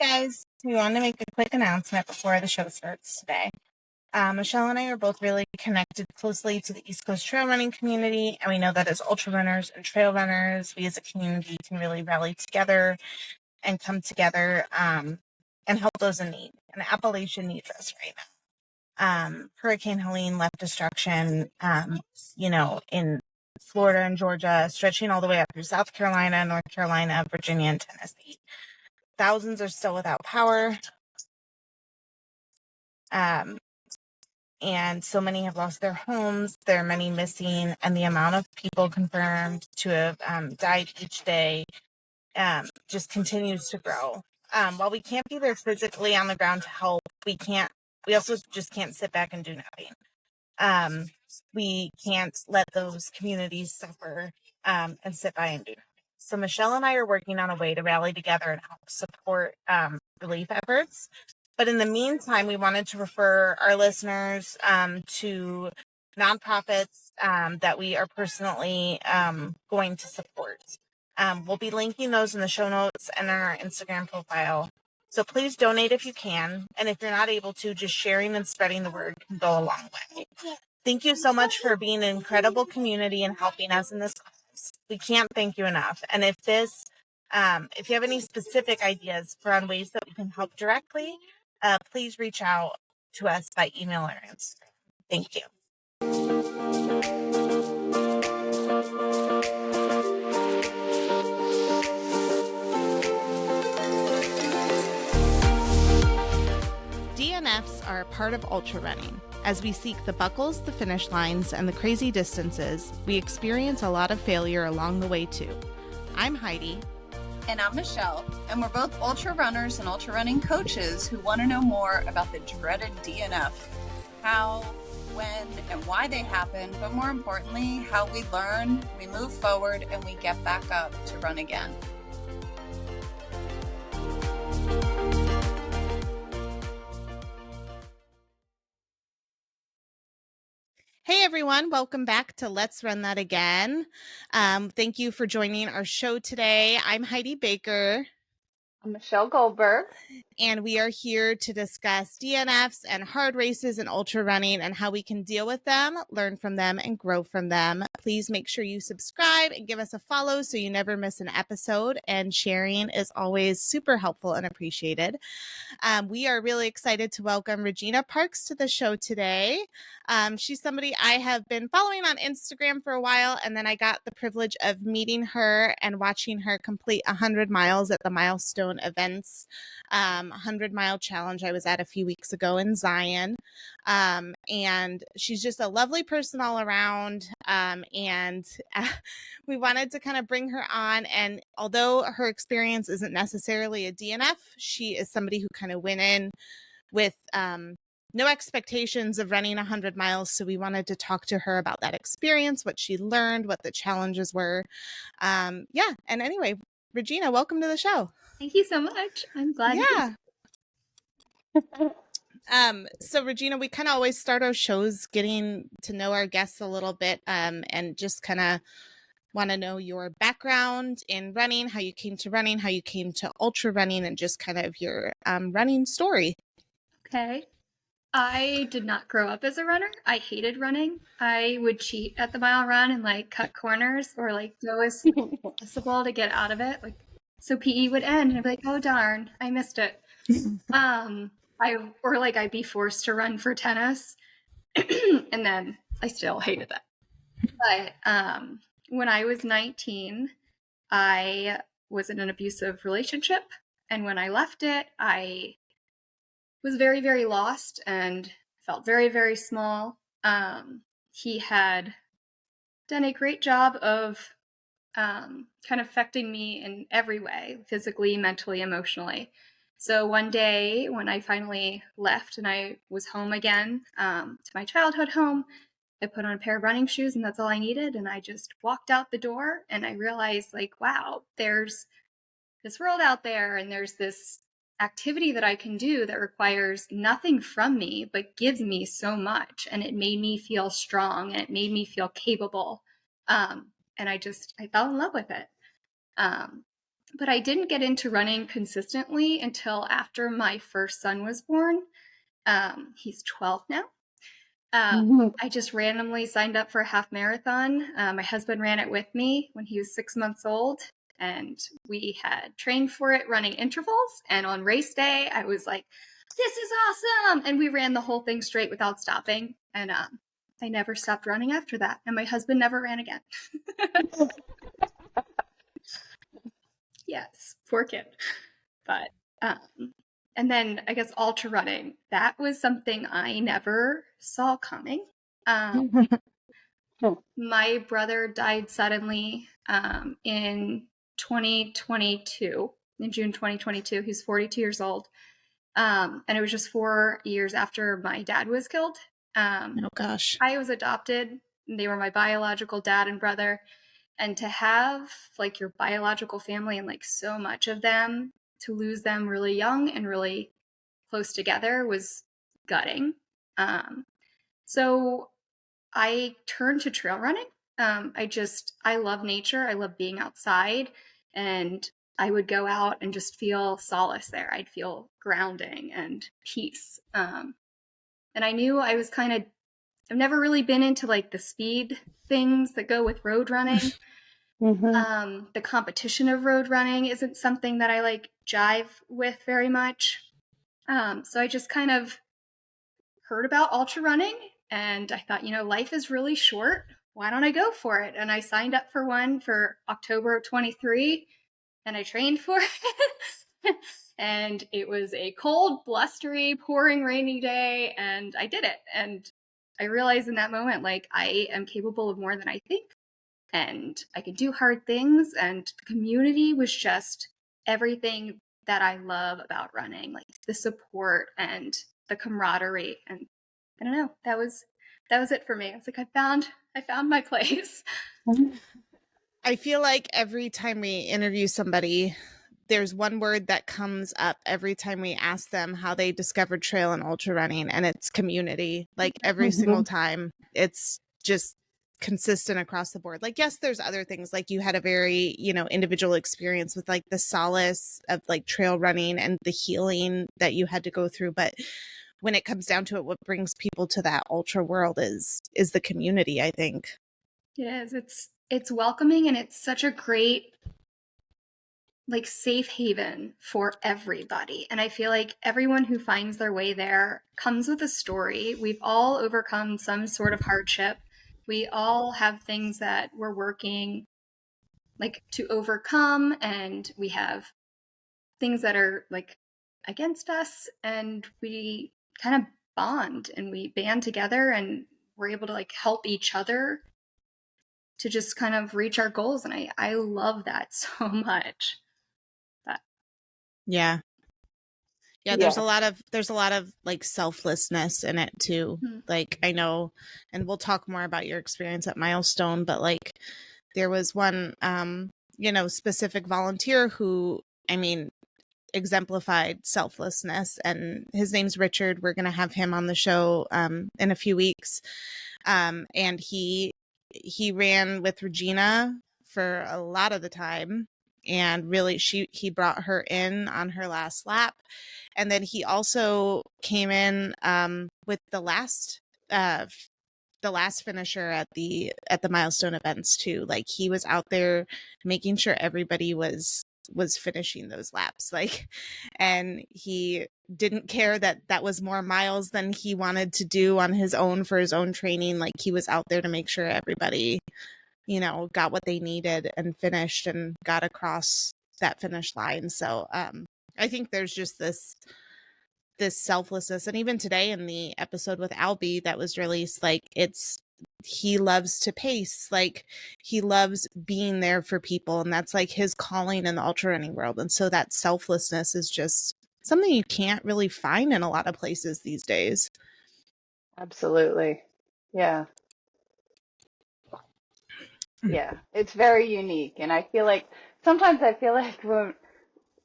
Guys, we wanted to make a quick announcement before the show starts today. Michelle and I are both really connected closely to the East Coast trail running community, and we know that as ultra runners and trail runners, we as a community can really rally together and come together and help those in need. And Appalachia needs us right now. Hurricane Helene left destruction, in Florida and Georgia, stretching all the way up through South Carolina, North Carolina, Virginia, and Tennessee. Thousands are still without power. And so many have lost their homes. There are many missing, and the amount of people confirmed to have died each day just continues to grow. While we can't be there physically on the ground to help, we also just can't sit back and do nothing. We can't let those communities suffer and sit by and do nothing. So Michelle and I are working on a way to rally together and help support relief efforts. But in the meantime, we wanted to refer our listeners to nonprofits that we are personally going to support. We'll be linking those in the show notes and on our Instagram profile. So please donate if you can. And if you're not able to, just sharing and spreading the word can go a long way. Thank you so much for being an incredible community and helping us in this cause. We can't thank you enough. And if you have any specific ideas on ways that we can help directly, please reach out to us by email or Instagram. Thank you. DNFs are a part of ultra running. As we seek the buckles, the finish lines, and the crazy distances, we experience a lot of failure along the way too. I'm Heidi. And I'm Michelle, and we're both ultra runners and ultra running coaches who want to know more about the dreaded DNF, how, when, and why they happen, but more importantly, how we learn, we move forward, and we get back up to run again. Hey everyone, welcome back to Let's Run That Again. Thank you for joining our show today. I'm Heidi Baker. I'm Michelle Goldberg. And we are here to discuss DNFs and hard races and ultra running and how we can deal with them, learn from them, and grow from them. Please make sure you subscribe and give us a follow so you never miss an episode. And sharing is always super helpful and appreciated. We are really excited to welcome Regina Parks to the show today. She's somebody I have been following on Instagram for a while, and then I got the privilege of meeting her and watching her complete 100 miles at the Milestone Events 100-mile challenge I was at a few weeks ago in Zion. And she's just a lovely person all around. And we wanted to kind of bring her on. And although her experience isn't necessarily a DNF, she is somebody who kind of went in with no expectations of running 100 miles. So we wanted to talk to her about that experience, what she learned, what the challenges were. And anyway, Regina, welcome to the show. Thank you so much. I'm glad. Yeah. So Regina, we kind of always start our shows getting to know our guests a little bit, and just kind of want to know your background in running, how you came to running, how you came to ultra running, and just kind of your running story. Okay. I did not grow up as a runner. I hated running. I would cheat at the mile run and cut corners or go as possible to get out of it. So PE would end and I'd be like, oh darn, I missed it. I'd be forced to run for tennis and then I still hated that. But when I was 19, I was in an abusive relationship. And when I left it, I was very, very lost and felt very, very small. He had done a great job of kind of affecting me in every way, physically, mentally, emotionally. So one day when I finally left and I was home again to my childhood home, I put on a pair of running shoes and that's all I needed. And I just walked out the door and I realized wow, there's this world out there and there's this activity that I can do that requires nothing from me, but gives me so much. And it made me feel strong and it made me feel capable. And I fell in love with it. But I didn't get into running consistently until after my first son was born. He's 12 now. I just randomly signed up for a half marathon. My husband ran it with me when he was 6 months old, and we had trained for it running intervals. And on race day, I was like, this is awesome. And we ran the whole thing straight without stopping. And I never stopped running after that. And my husband never ran again. Yes, poor kid. But, and then I guess ultra running, that was something I never saw coming. My brother died suddenly in 2022, in June 2022. He's 42 years old. And it was just 4 years after my dad was killed. Oh, gosh. I was adopted. They were my biological dad and brother. And to have like your biological family and like so much of them, to lose them really young and really close together was gutting. So I turned to trail running. I love nature. I love being outside, and I would go out and just feel solace there. I'd feel grounding and peace. And I knew I was I've never really been into like the speed things that go with road running. The competition of road running isn't something that I like jive with very much. So I just kind of heard about ultra running, and I thought, life is really short. Why don't I go for it? And I signed up for one for October of 23, and I trained for it. And it was a cold, blustery, pouring, rainy day, and I did it. And I realized in that moment, like, I am capable of more than I think, and I can do hard things. And the community was just everything that I love about running, like the support and the camaraderie. And I don't know, that was it for me. It's like I found my place. I feel like every time we interview somebody, there's one word that comes up every time we ask them how they discovered trail and ultra running, and it's community. Like every single time, it's just consistent across the board. Like, yes, there's other things, like you had a very, individual experience with like the solace of like trail running and the healing that you had to go through. But when it comes down to it, what brings people to that ultra world is the community, I think. It is. It's welcoming, and it's such a great like safe haven for everybody. And I feel like everyone who finds their way there comes with a story. We've all overcome some sort of hardship. We all have things that we're working like to overcome, and we have things that are like against us, and we kind of bond and we band together, and we're able to like help each other to just kind of reach our goals. And I love that so much. Yeah, there's a lot of like selflessness in it too. Like, I know, and we'll talk more about your experience at Milestone, but like there was one specific volunteer who, exemplified selflessness, and his name's Richard. We're going to have him on the show in a few weeks. And he ran with Regina for a lot of the time, and really he brought her in on her last lap. And then he also came in with the last finisher at the Milestone events too. Like, he was out there making sure everybody was finishing those laps, like, and he didn't care that was more miles than he wanted to do on his own for his own training. Like, he was out there to make sure everybody got what they needed and finished and got across that finish line. So I think there's just this selflessness. And even today in the episode with Albie that was released, like, he loves to pace, like he loves being there for people, and that's like his calling in the ultra running world. And so that selflessness is just something you can't really find in a lot of places these days. Absolutely. Yeah. Yeah, it's very unique. And sometimes I feel like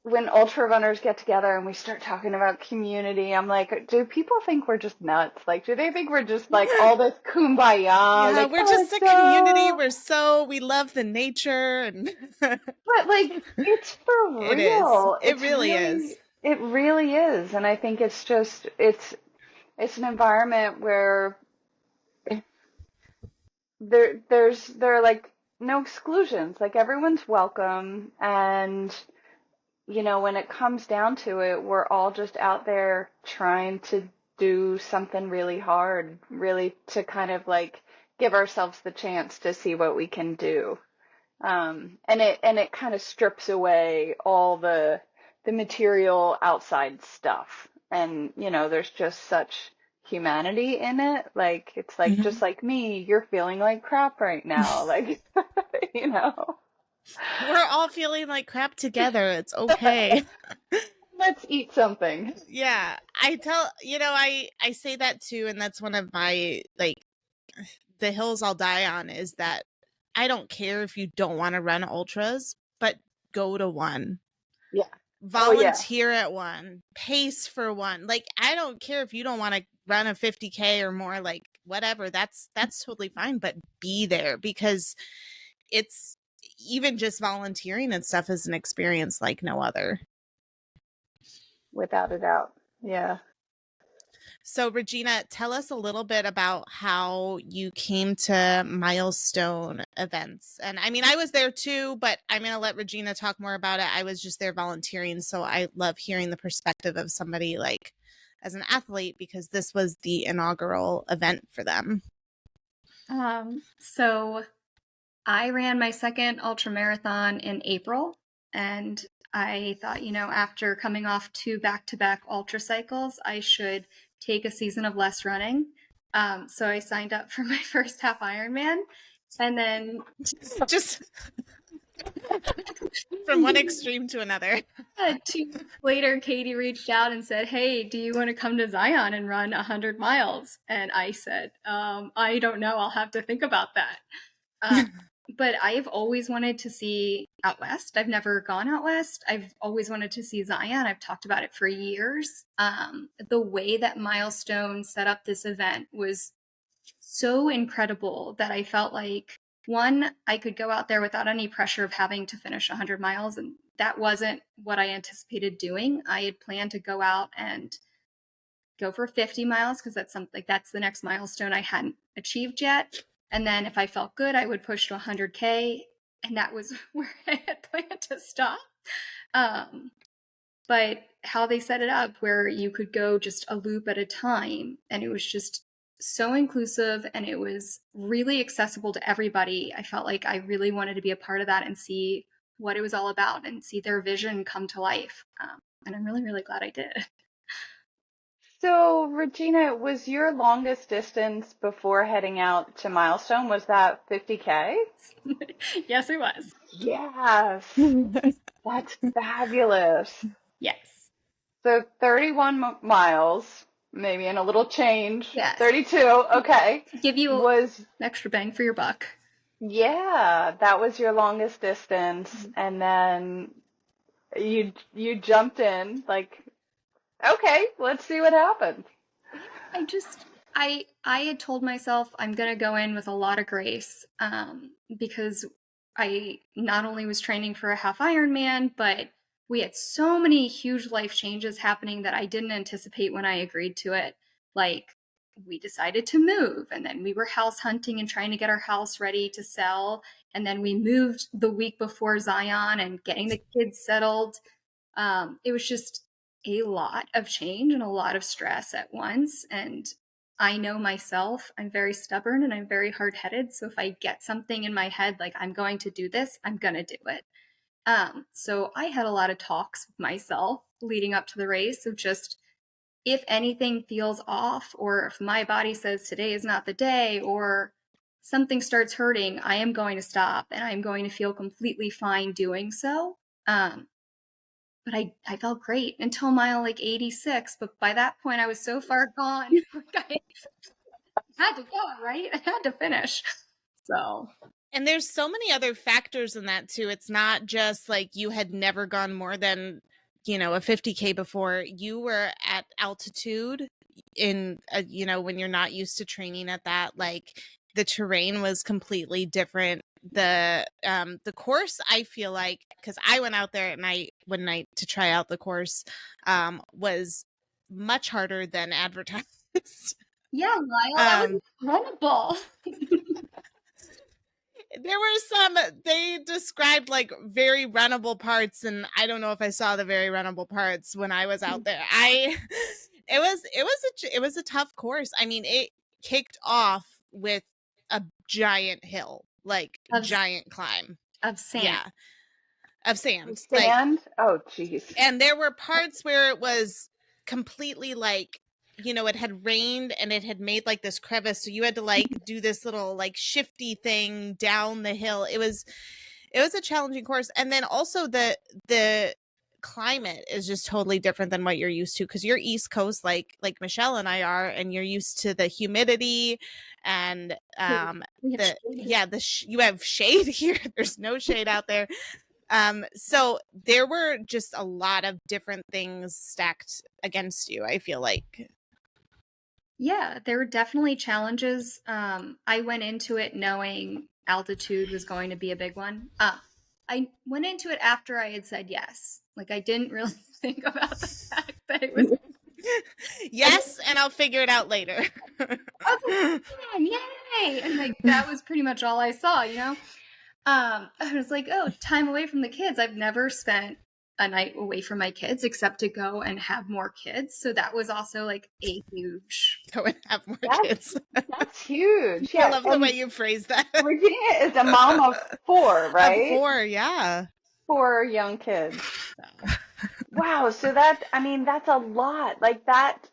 when ultra runners get together and we start talking about community, I'm like, do people think we're just nuts? Like, do they think we're just like all this kumbaya? Yeah, like, we're oh, just it's a community. so... We love the nature, and But like, it's for it is. real. It really is. It really is. And I think it's just, it's an environment where there are like no exclusions. Like everyone's welcome. And, you know, when it comes down to it, we're all just out there trying to do something really hard, really to kind of like give ourselves the chance to see what we can do. And it kind of strips away all the material outside stuff. And, you know, there's just such humanity in it. Like, it's like, just like me, you're feeling like crap right now. Like, you know, We're all feeling like crap together. It's okay. let's eat something. Yeah. I say that too, and that's one of my, like, the hills I'll die on is that I don't care if you don't want to run ultras, but go to one. Yeah. Volunteer at one, pace for one. Like, I don't care if you don't want to run a 50K or more, like whatever. That's totally fine, but be there, because it's even just volunteering and stuff is an experience like no other. Without a doubt. Yeah. So, Regina, tell us a little bit about how you came to milestone events. And I mean, I was there too, but I'm going to let Regina talk more about it. I was just there volunteering. So I love hearing the perspective of somebody like as an athlete, because this was the inaugural event for them. So I ran my second ultra marathon in April, and I thought, you know, after coming off 2 back-to-back ultra cycles, I should take a season of less running. So I signed up for my first half Ironman, and then just from one extreme to another. 2 weeks later, Katie reached out and said, "Hey, do you want to come to Zion and run 100 miles?" And I said, "I don't know. I'll have to think about that." But I've always wanted to see out west. I've never gone out west. I've always wanted to see Zion. I've talked about it for years. The way that Milestone set up this event was so incredible that I felt like, one, I could go out there without any pressure of having to finish 100 miles. And that wasn't what I anticipated doing. I had planned to go out and go for 50 miles because that's the next milestone I hadn't achieved yet. And then if I felt good, I would push to 100K. And that was where I had planned to stop. But how they set it up, where you could go just a loop at a time, and it was just so inclusive, and it was really accessible to everybody. I felt like I really wanted to be a part of that and see what it was all about and see their vision come to life. And I'm really, really glad I did. So, Regina, was your longest distance before heading out to Milestone, was that 50K? Yes, it was. Yes. That's fabulous. Yes. So 31 miles, maybe in a little change. Yes. 32, okay. Give you was extra bang for your buck. Yeah, that was your longest distance, and then you jumped in like, okay, let's see what happens. I had told myself I'm going to go in with a lot of grace, because I not only was training for a half Ironman, but we had so many huge life changes happening that I didn't anticipate when I agreed to it. Like, we decided to move, and then we were house hunting and trying to get our house ready to sell. And then we moved the week before Zion and getting the kids settled. It was just a lot of change and a lot of stress at once. And I know myself, I'm very stubborn and I'm very hard-headed. So if I get something in my head, like I'm going to do this, I'm going to do it. So I had a lot of talks with myself leading up to the race of just, if anything feels off, or if my body says today is not the day, or something starts hurting, I am going to stop, and I'm going to feel completely fine doing so. But I felt great until mile like 86. But by that point, I was so far gone. I had to go, right? I had to finish. So. And there's so many other factors in that too. It's not just like you had never gone more than you know, a 50K before, you were at altitude in, you know, when you're not used to training at that, like the terrain was completely different. The course, I feel like, because I went out there at night one night to try out the course, was much harder than advertised. Yeah, Lyle, that was incredible. There were some, they described like very runnable parts, and I don't know if I saw the very runnable parts when I was out there. It was a tough course. I mean, it kicked off with a giant hill, like giant climb of sand. Yeah, of sand. Sand? Oh, jeez. And there were parts where it was completely like, you know, it had rained and it had made like this crevice, so you had to like do this little like shifty thing down the hill. It was a challenging course. And then also the climate is just totally different than what you're used to, because you're East Coast like Michelle and I are, and you're used to the humidity and you have shade here. There's no shade out there. So there were just a lot of different things stacked against you, I feel like. Yeah, there were definitely challenges. I went into it knowing altitude was going to be a big one. I went into it after I had said yes. Like, I didn't really think about the fact that it was yes, and I'll figure it out later. I was like, yay! And like that was pretty much all I saw, you know? I was like, oh, time away from the kids. I've never spent a night away from my kids except to go and have more kids. So that was also like a huge go and have more kids. That's huge. Yeah, I love the way you phrase that. Regina is a mom of 4, right? Of 4, yeah. 4 young kids. Wow. So that's a lot. Like that.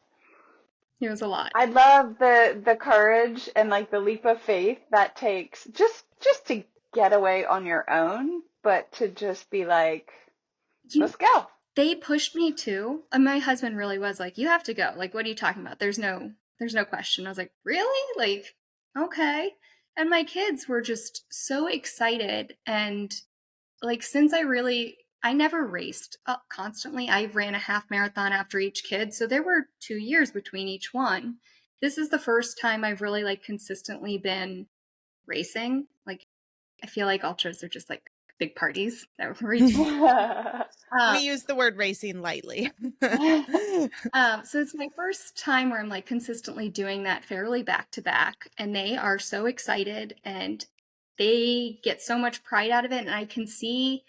It was a lot. I love the courage and like the leap of faith that takes just to get away on your own, but to just be like, let's go. They pushed me too. And my husband really was like, you have to go. Like, what are you talking about? There's no question. I was like, really? Like, okay. And my kids were just so excited. And like, since I never raced constantly. I ran a half marathon after each kid. So there were 2 years between each one. This is the first time I've really like consistently been racing. Like, I feel like ultras are just like big parties that we're we use the word racing lightly. So it's my first time where I'm like consistently doing that fairly back to back, and they are so excited and they get so much pride out of it. And I can see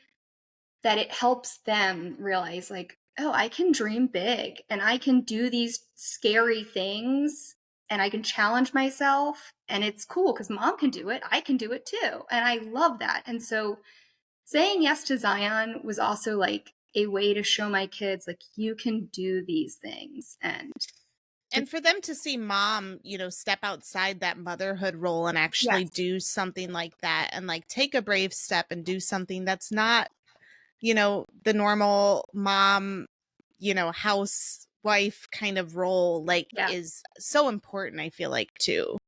that it helps them realize like, oh, I can dream big and I can do these scary things and I can challenge myself, and it's cool because mom can do it. I can do it too. And I love that. And so saying yes to Zion was also like a way to show my kids, like, you can do these things. And for them to see mom, you know, step outside that motherhood role and actually do something like that, and like take a brave step and do something that's not, you know, the normal mom, you know, housewife kind of role, like is so important, I feel like, too.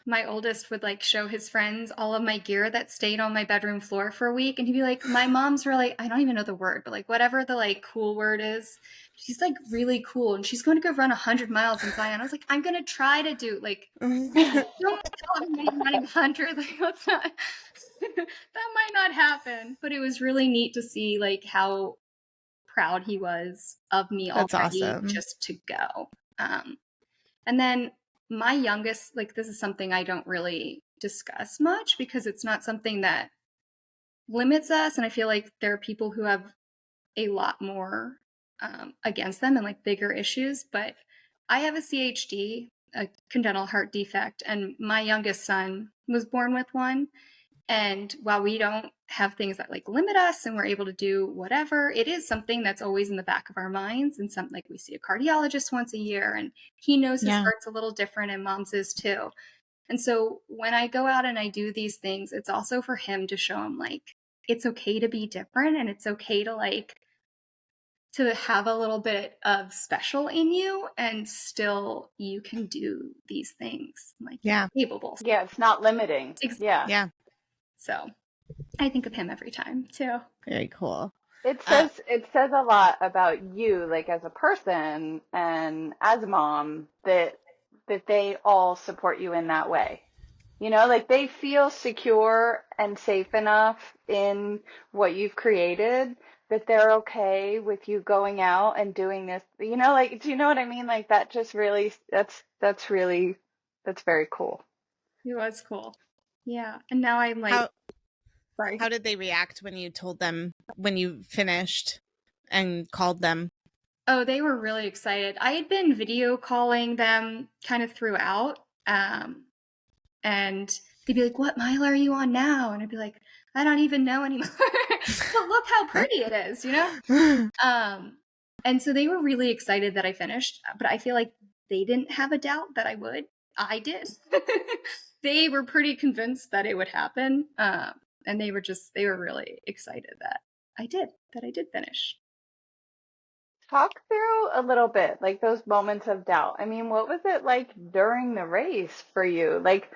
My oldest would like show his friends all of my gear that stayed on my bedroom floor for a week. And he'd be like, my mom's really, I don't even know the word, but like whatever the like cool word is, she's like really cool. And she's going to go run 100 miles in Zion. I was like, I'm going to try to do like, don't tell everybody I'm running 100. Like, what's not, that might not happen. But it was really neat to see like how proud he was of me already just to go. And then my youngest, like, this is something I don't really discuss much because it's not something that limits us. And I feel like there are people who have a lot more against them and like bigger issues. But I have a CHD, a congenital heart defect, and my youngest son was born with one. And while we don't have things that like limit us and we're able to do whatever, it is something that's always in the back of our minds. And something like we see a cardiologist once a year and he knows his heart's a little different and mom's is too. And so when I go out and I do these things, it's also for him to show him like, it's okay to be different and it's okay to like, to have a little bit of special in you and still you can do these things. Like, capable. Yeah, it's not limiting. Yeah. So I think of him every time too. Very cool. It says a lot about you, like as a person and as a mom, that they all support you in that way. You know, like they feel secure and safe enough in what you've created that they're okay with you going out and doing this. You know, like, do you know what I mean? Like that just really, that's very cool. It was cool. Yeah. And now I'm like, How sorry. how did they react when you told them when you finished and called them? Oh, they were really excited. I had been video calling them kind of throughout. And they'd be like, "What mile are you on now?" And I'd be like, "I don't even know anymore." But look how pretty it is, you know? And so they were really excited that I finished, but I feel like they didn't have a doubt that I would. I did. They were pretty convinced that it would happen. And they were really excited that I did finish. Talk through a little bit, like those moments of doubt. I mean, what was it like during the race for you? Like,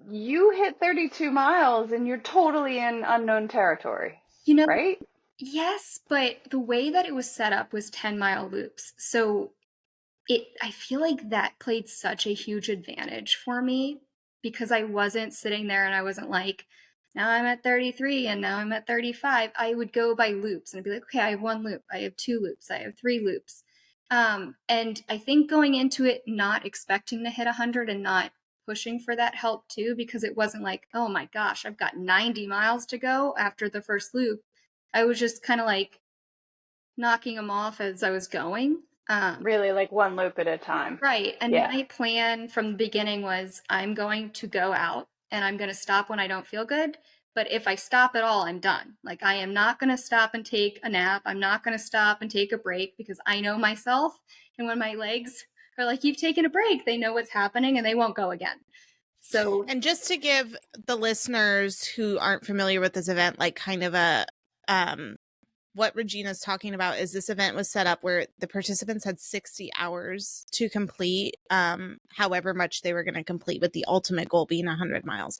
you hit 32 miles and you're totally in unknown territory, You know, right? yes, but the way that it was set up was 10-mile loops. So I feel like that played such a huge advantage for me because I wasn't sitting there and I wasn't like, now I'm at 33 and now I'm at 35. I would go by loops and I'd be like, okay, I have 1 loop, I have 2 loops, I have 3 loops. And I think going into it, not expecting to hit 100 and not pushing for that helped too, because it wasn't like, oh my gosh, I've got 90 miles to go after the first loop. I was just kind of like knocking them off as I was going. Really, like 1 loop at a time. Right. And Yeah. my plan from the beginning was I'm going to go out and I'm going to stop when I don't feel good. But if I stop at all, I'm done. Like, I am not going to stop and take a nap. I'm not going to stop and take a break because I know myself. And when my legs are like, you've taken a break, they know what's happening and they won't go again. So, And just to give the listeners who aren't familiar with this event, like kind of a, what Regina's talking about is this event was set up where the participants had 60 hours to complete, however much they were going to complete, with the ultimate goal being 100 miles.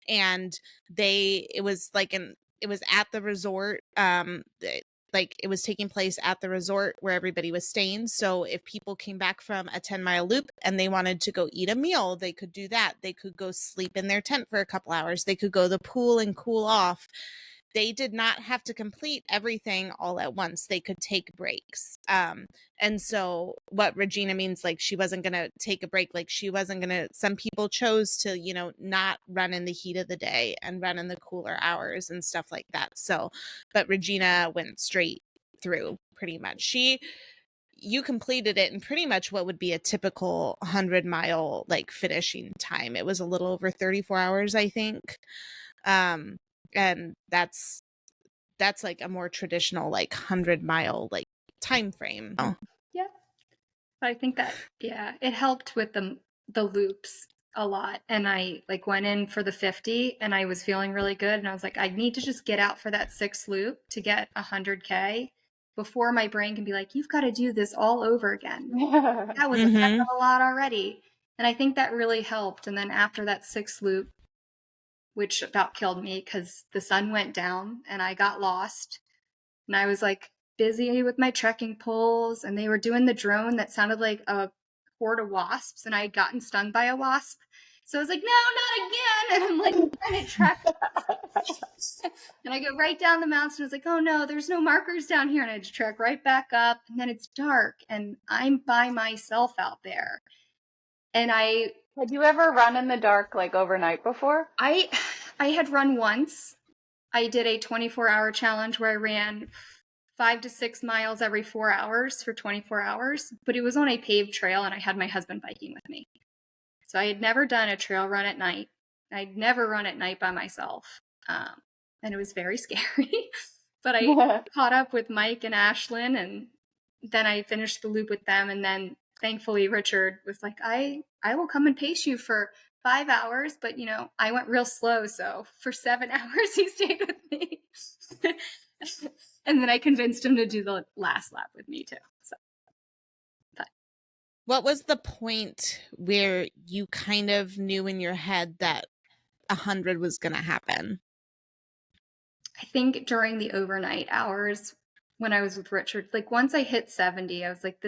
And it was at the resort, like it was taking place at the resort where everybody was staying. So if people came back from a 10-mile loop and they wanted to go eat a meal, they could do that. They could go sleep in their tent for a couple hours. They could go to the pool and cool off. They did not have to complete everything all at once. They could take breaks. And so what Regina means, like, she wasn't going to take a break. Like, she wasn't going to, some people chose to, not run in the heat of the day and run in the cooler hours and stuff like that. So, but Regina went straight through pretty much. You completed it in pretty much what would be a typical 100-mile like finishing time. It was a little over 34 hours, I think. And that's like a more traditional like 100-mile like time frame. yeah. But I think that, yeah, it helped with the loops a lot. And I like went in for the 50 and I was feeling really good. And I was like, I need to just get out for that 6th loop to get 100K before my brain can be like, you've got to do this all over again. That was a heck of a lot already. And I think that really helped. And then after that 6th loop, which about killed me because the sun went down and I got lost. And I was like busy with my trekking poles and they were doing the drone that sounded like a horde of wasps and I had gotten stung by a wasp. So I was like, no, not again. And I'm like trying to track. And I go right down the mountain. I was like, oh no, there's no markers down here. And I just trek right back up. And then it's dark and I'm by myself out there. And Had you ever run in the dark like overnight before? I had run once. I did a 24-hour challenge where I ran 5 to 6 miles every 4 hours for 24 hours, but it was on a paved trail and I had my husband biking with me. So I had never done a trail run at night. I'd never run at night by myself. And it was very scary, but I caught up with Mike and Ashlyn and then I finished the loop with them. And then thankfully Richard was like, I will come and pace you for 5 hours, but I went real slow. So for 7 hours, he stayed with me. And then I convinced him to do the last lap with me too. So, what was the point where you kind of knew in your head that 100 was going to happen? I I think during the overnight hours when I was with Richard, like once I hit 70, I was like,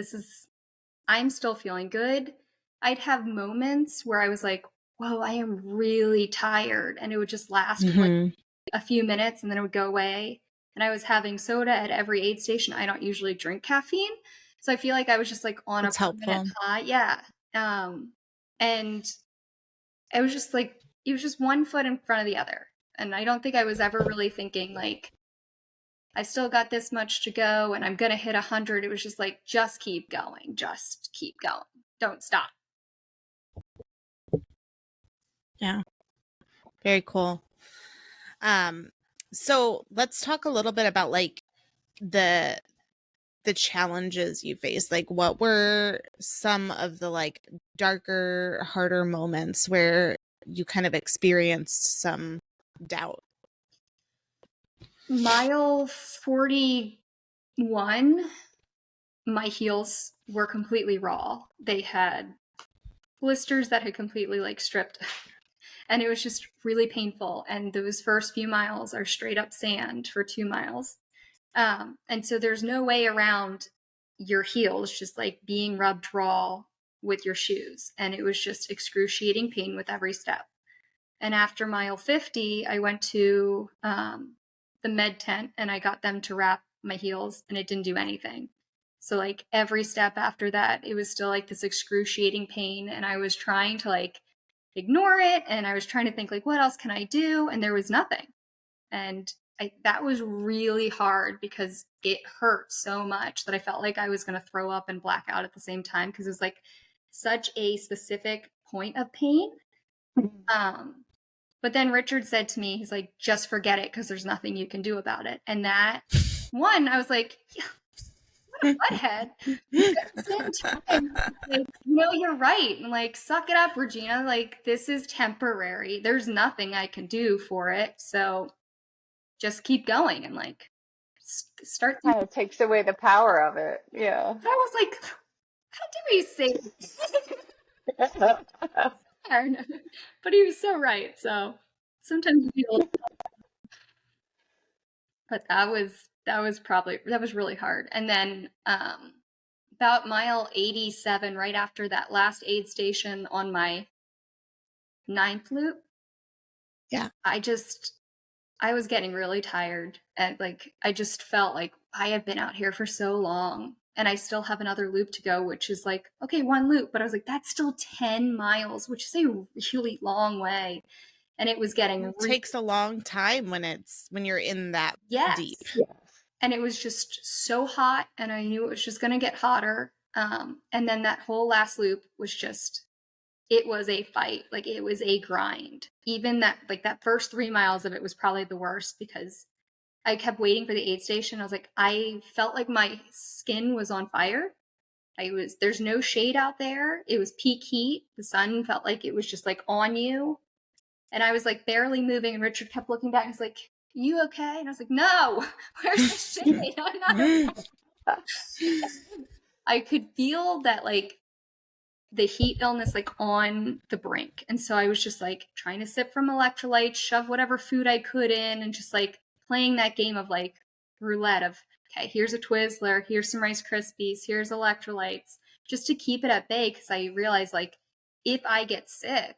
I'm still feeling good. I'd have moments where I was like, whoa, I am really tired. And it would just last for like a few minutes and then it would go away. And I was having soda at every aid station. I don't usually drink caffeine. So I feel like I was just like on That's a permanent high. Yeah. And I was just like, it was just one foot in front of the other. And I don't think I was ever really thinking like, I still got this much to go and I'm going to hit 100. It was just like, just keep going. Just keep going. Don't stop. Yeah. Very cool. So let's talk a little bit about like the challenges you faced. Like what were some of the like darker, harder moments where you kind of experienced some doubt? Mile 41, my heels were completely raw. They had blisters that had completely like stripped. And it was just really painful. And those first few miles are straight up sand for 2 miles. And so there's no way around your heels just like being rubbed raw with your shoes. And it was just excruciating pain with every step. And after mile 50, I went to the med tent and I got them to wrap my heels and it didn't do anything. So like every step after that, it was still like this excruciating pain. And I was trying to like ignore it. And I was trying to think like, what else can I do? And there was nothing. And that was really hard because it hurt so much that I felt like I was going to throw up and black out at the same time because it was like such a specific point of pain. But then Richard said to me, he's like, just forget it because there's nothing you can do about it. And that one, I was like, yeah, what a butthead. At the same time, like, no, you're right. And like, suck it up, Regina. Like, this is temporary. There's nothing I can do for it. So just keep going and like start. Kind of takes away the power of it. Yeah. I was like, how dare you say but he was so right. So sometimes we feel, but that was really hard. And then about mile 87, right after that last aid station on my 9th loop, yeah, I was getting really tired. And like, I just felt like I have been out here for so long and I still have another loop to go, which is like, okay, 1 loop. But I was like, that's still 10 miles, which is a really long way. And it was getting... It takes a long time when you're in that deep. Yes. And it was just so hot and I knew it was just going to get hotter. And then that whole last loop was just... it was a fight. Like it was a grind. Even that first 3 miles of it was probably the worst because I kept waiting for the aid station. I was like, I felt like my skin was on fire. There's no shade out there. It was peak heat. The sun felt like it was just like on you. And I was like barely moving. And Richard kept looking back and was like, you okay? And I was like, no, where's the shade? I'm not. I could feel that like the heat illness like on the brink. And so I was just like trying to sip from electrolytes, shove whatever food I could in and just like playing that game of like roulette of, okay, here's a Twizzler, here's some Rice Krispies, here's electrolytes, just to keep it at bay. Cause I realized like if I get sick,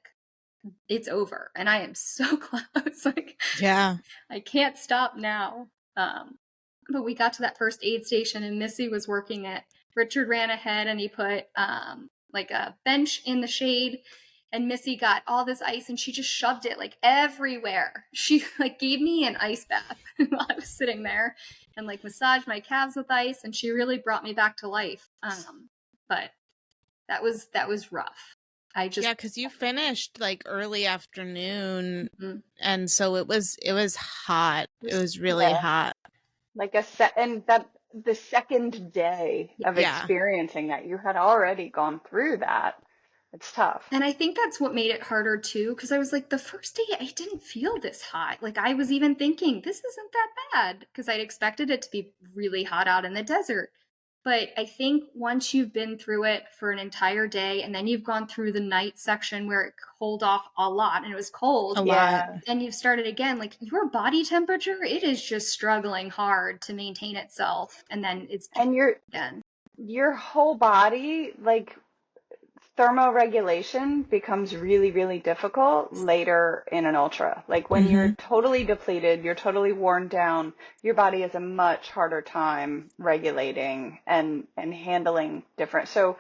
it's over. And I am so close. Like, yeah, I can't stop now. But we got to that first aid station and Missy was working it. Richard ran ahead and he put like a bench in the shade and Missy got all this ice and she just shoved it like everywhere. She like gave me an ice bath while I was sitting there and like massaged my calves with ice and she really brought me back to life. But that was rough. because you finished like early afternoon, and so it was hot. It was really hot. Like the second day of experiencing that, you had already gone through that. It's tough. And I think that's what made it harder too, because I was like, the first day I didn't feel this hot. Like I was even thinking, this isn't that bad, because I'd expected it to be really hot out in the desert. But I think once you've been through it for an entire day, and then you've gone through the night section where it cooled off a lot and it was cold, A lot. Yeah. and you've started again, like your body temperature, it is just struggling hard to maintain itself. And then it's And again. your whole body, like thermoregulation becomes really, really difficult later in an ultra. Like when you're totally depleted, you're totally worn down, your body has a much harder time regulating and handling different. So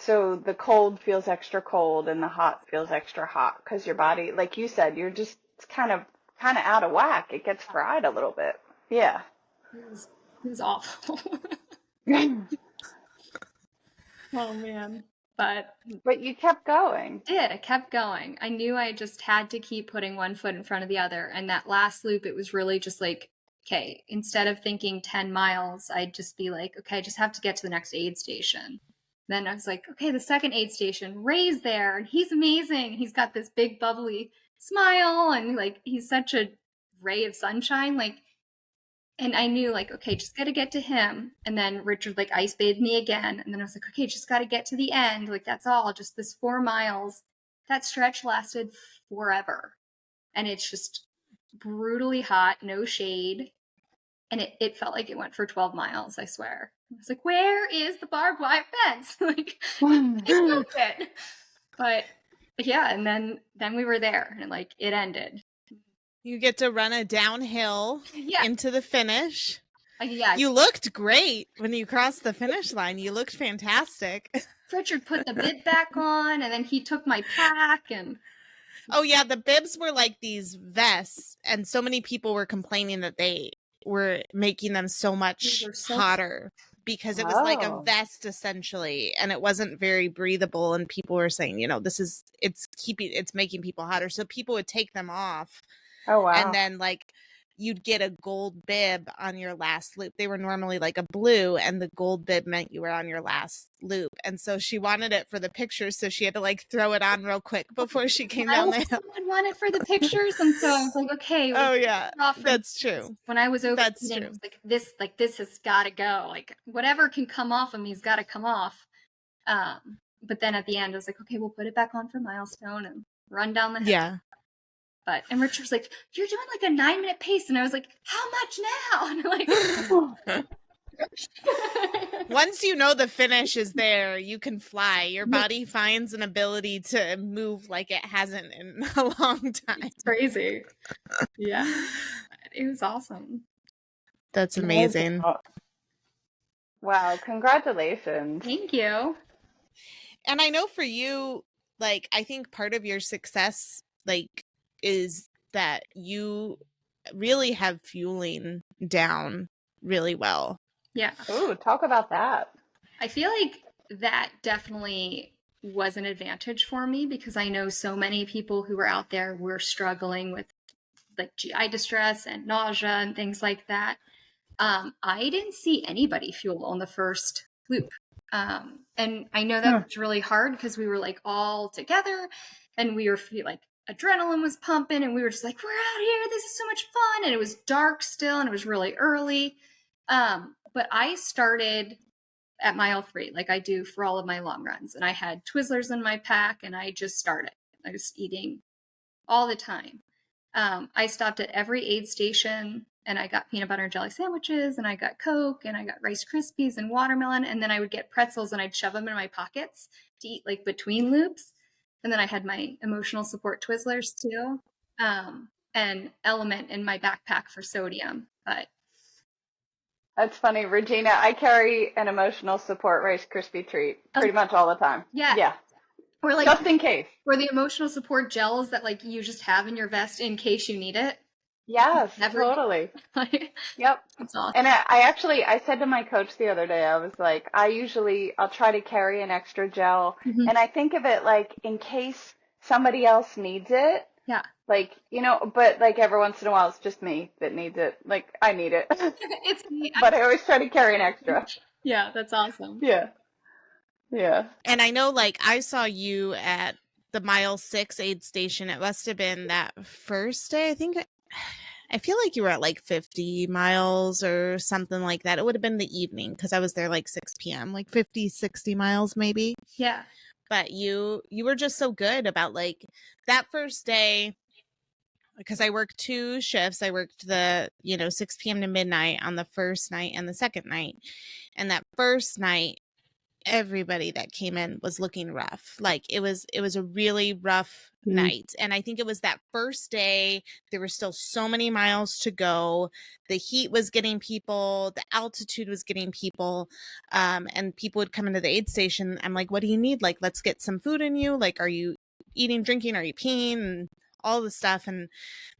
the cold feels extra cold and the hot feels extra hot because your body, like you said, you're just kind of out of whack. It gets fried a little bit. Yeah. It was awful. Oh man. But you kept going. I kept going. I knew I just had to keep putting one foot in front of the other. And that last loop, it was really just like, okay, instead of thinking 10 miles, I'd just be like, okay, I just have to get to the next aid station. Then I was like, okay, the second aid station, Ray's there, and he's amazing. He's got this big bubbly smile, and like he's such a ray of sunshine. Like, and I knew like, okay, just got to get to him. And then Richard like ice bathed me again. And then I was like, okay, just got to get to the end. Like, that's all, just this 4 miles. That stretch lasted forever. And it's just brutally hot, no shade. And it felt like it went for 12 miles, I swear. I was like, where is the barbed wire fence? Like, it. But yeah, and then we were there and like it ended. You get to run a downhill into the finish. Yeah. You looked great when you crossed the finish line. You looked fantastic. Richard put the bib back on, and then he took my pack, and oh yeah, the bibs were like these vests, and so many people were complaining that they were making them so much hotter because it was like a vest essentially, and it wasn't very breathable, and people were saying, you know, it's making people hotter, so people would take them off. Oh, wow. And then like you'd get a gold bib on your last loop. They were normally like a blue, and the gold bib meant you were on your last loop. And so she wanted it for the pictures, so she had to like throw it on real quick before she came down the hill. I want it for the pictures, and so I was like, okay. Oh yeah, that's true. When I was over, that's true. Like this has got to go. Like whatever can come off of me's got to come off. But then at the end, I was like, okay, we'll put it back on for milestone and run down the hill. Yeah. And Richard was like, you're doing like a 9-minute pace. And I was like, how much now? And like, once you know the finish is there, you can fly. Your body finds an ability to move like it hasn't in a long time. It's crazy. Yeah. It was awesome. That's amazing. Wow. Congratulations. Thank you. And I know for you, like, I think part of your success, like, is that you really have fueling down really well. Yeah. Ooh, talk about that. I feel like that definitely was an advantage for me because I know so many people who were out there were struggling with like GI distress and nausea and things like that. I didn't see anybody fuel on the first loop. And I know that was really hard because we were like all together and we were like adrenaline was pumping and we were just like, we're out here. This is so much fun. And it was dark still and it was really early. But I started at mile 3, like I do for all of my long runs. And I had Twizzlers in my pack and I just started. I was eating all the time. I stopped at every aid station and I got peanut butter and jelly sandwiches and I got Coke and I got Rice Krispies and watermelon. And then I would get pretzels and I'd shove them in my pockets to eat like between loops. And then I had my emotional support Twizzlers too. And Element in my backpack for sodium. But that's funny, Regina. I carry an emotional support Rice Krispie treat pretty much all the time. Yeah. Or like just in case. Or the emotional support gels that like you just have in your vest in case you need it. Yes, totally. Yep. That's awesome. And I said to my coach the other day, I was like, I'll try to carry an extra gel. Mm-hmm. And I think of it like in case somebody else needs it. Yeah. Like, you know, but like every once in a while, it's just me that needs it. Like, I need it. It's me. But I always try to carry an extra. Yeah, that's awesome. Yeah. Yeah. And I know, like, I saw you at the mile 6 aid station. It must have been that first day, I think. I feel like you were at like 50 miles or something like that. It would have been the evening because I was there like 6 p.m., like 50, 60 miles maybe. Yeah. But you were just so good about like that first day, because I worked 2 shifts. I worked the, 6 p.m. to midnight on the first night and the second night. And that first night, everybody that came in was looking rough. Like it was a really rough night. And I think it was that first day, there were still so many miles to go. The heat was getting people, the altitude was getting people. And people would come into the aid station. I'm like, what do you need? Like, let's get some food in you. Like, are you eating, drinking? Are you peeing? And all the stuff. And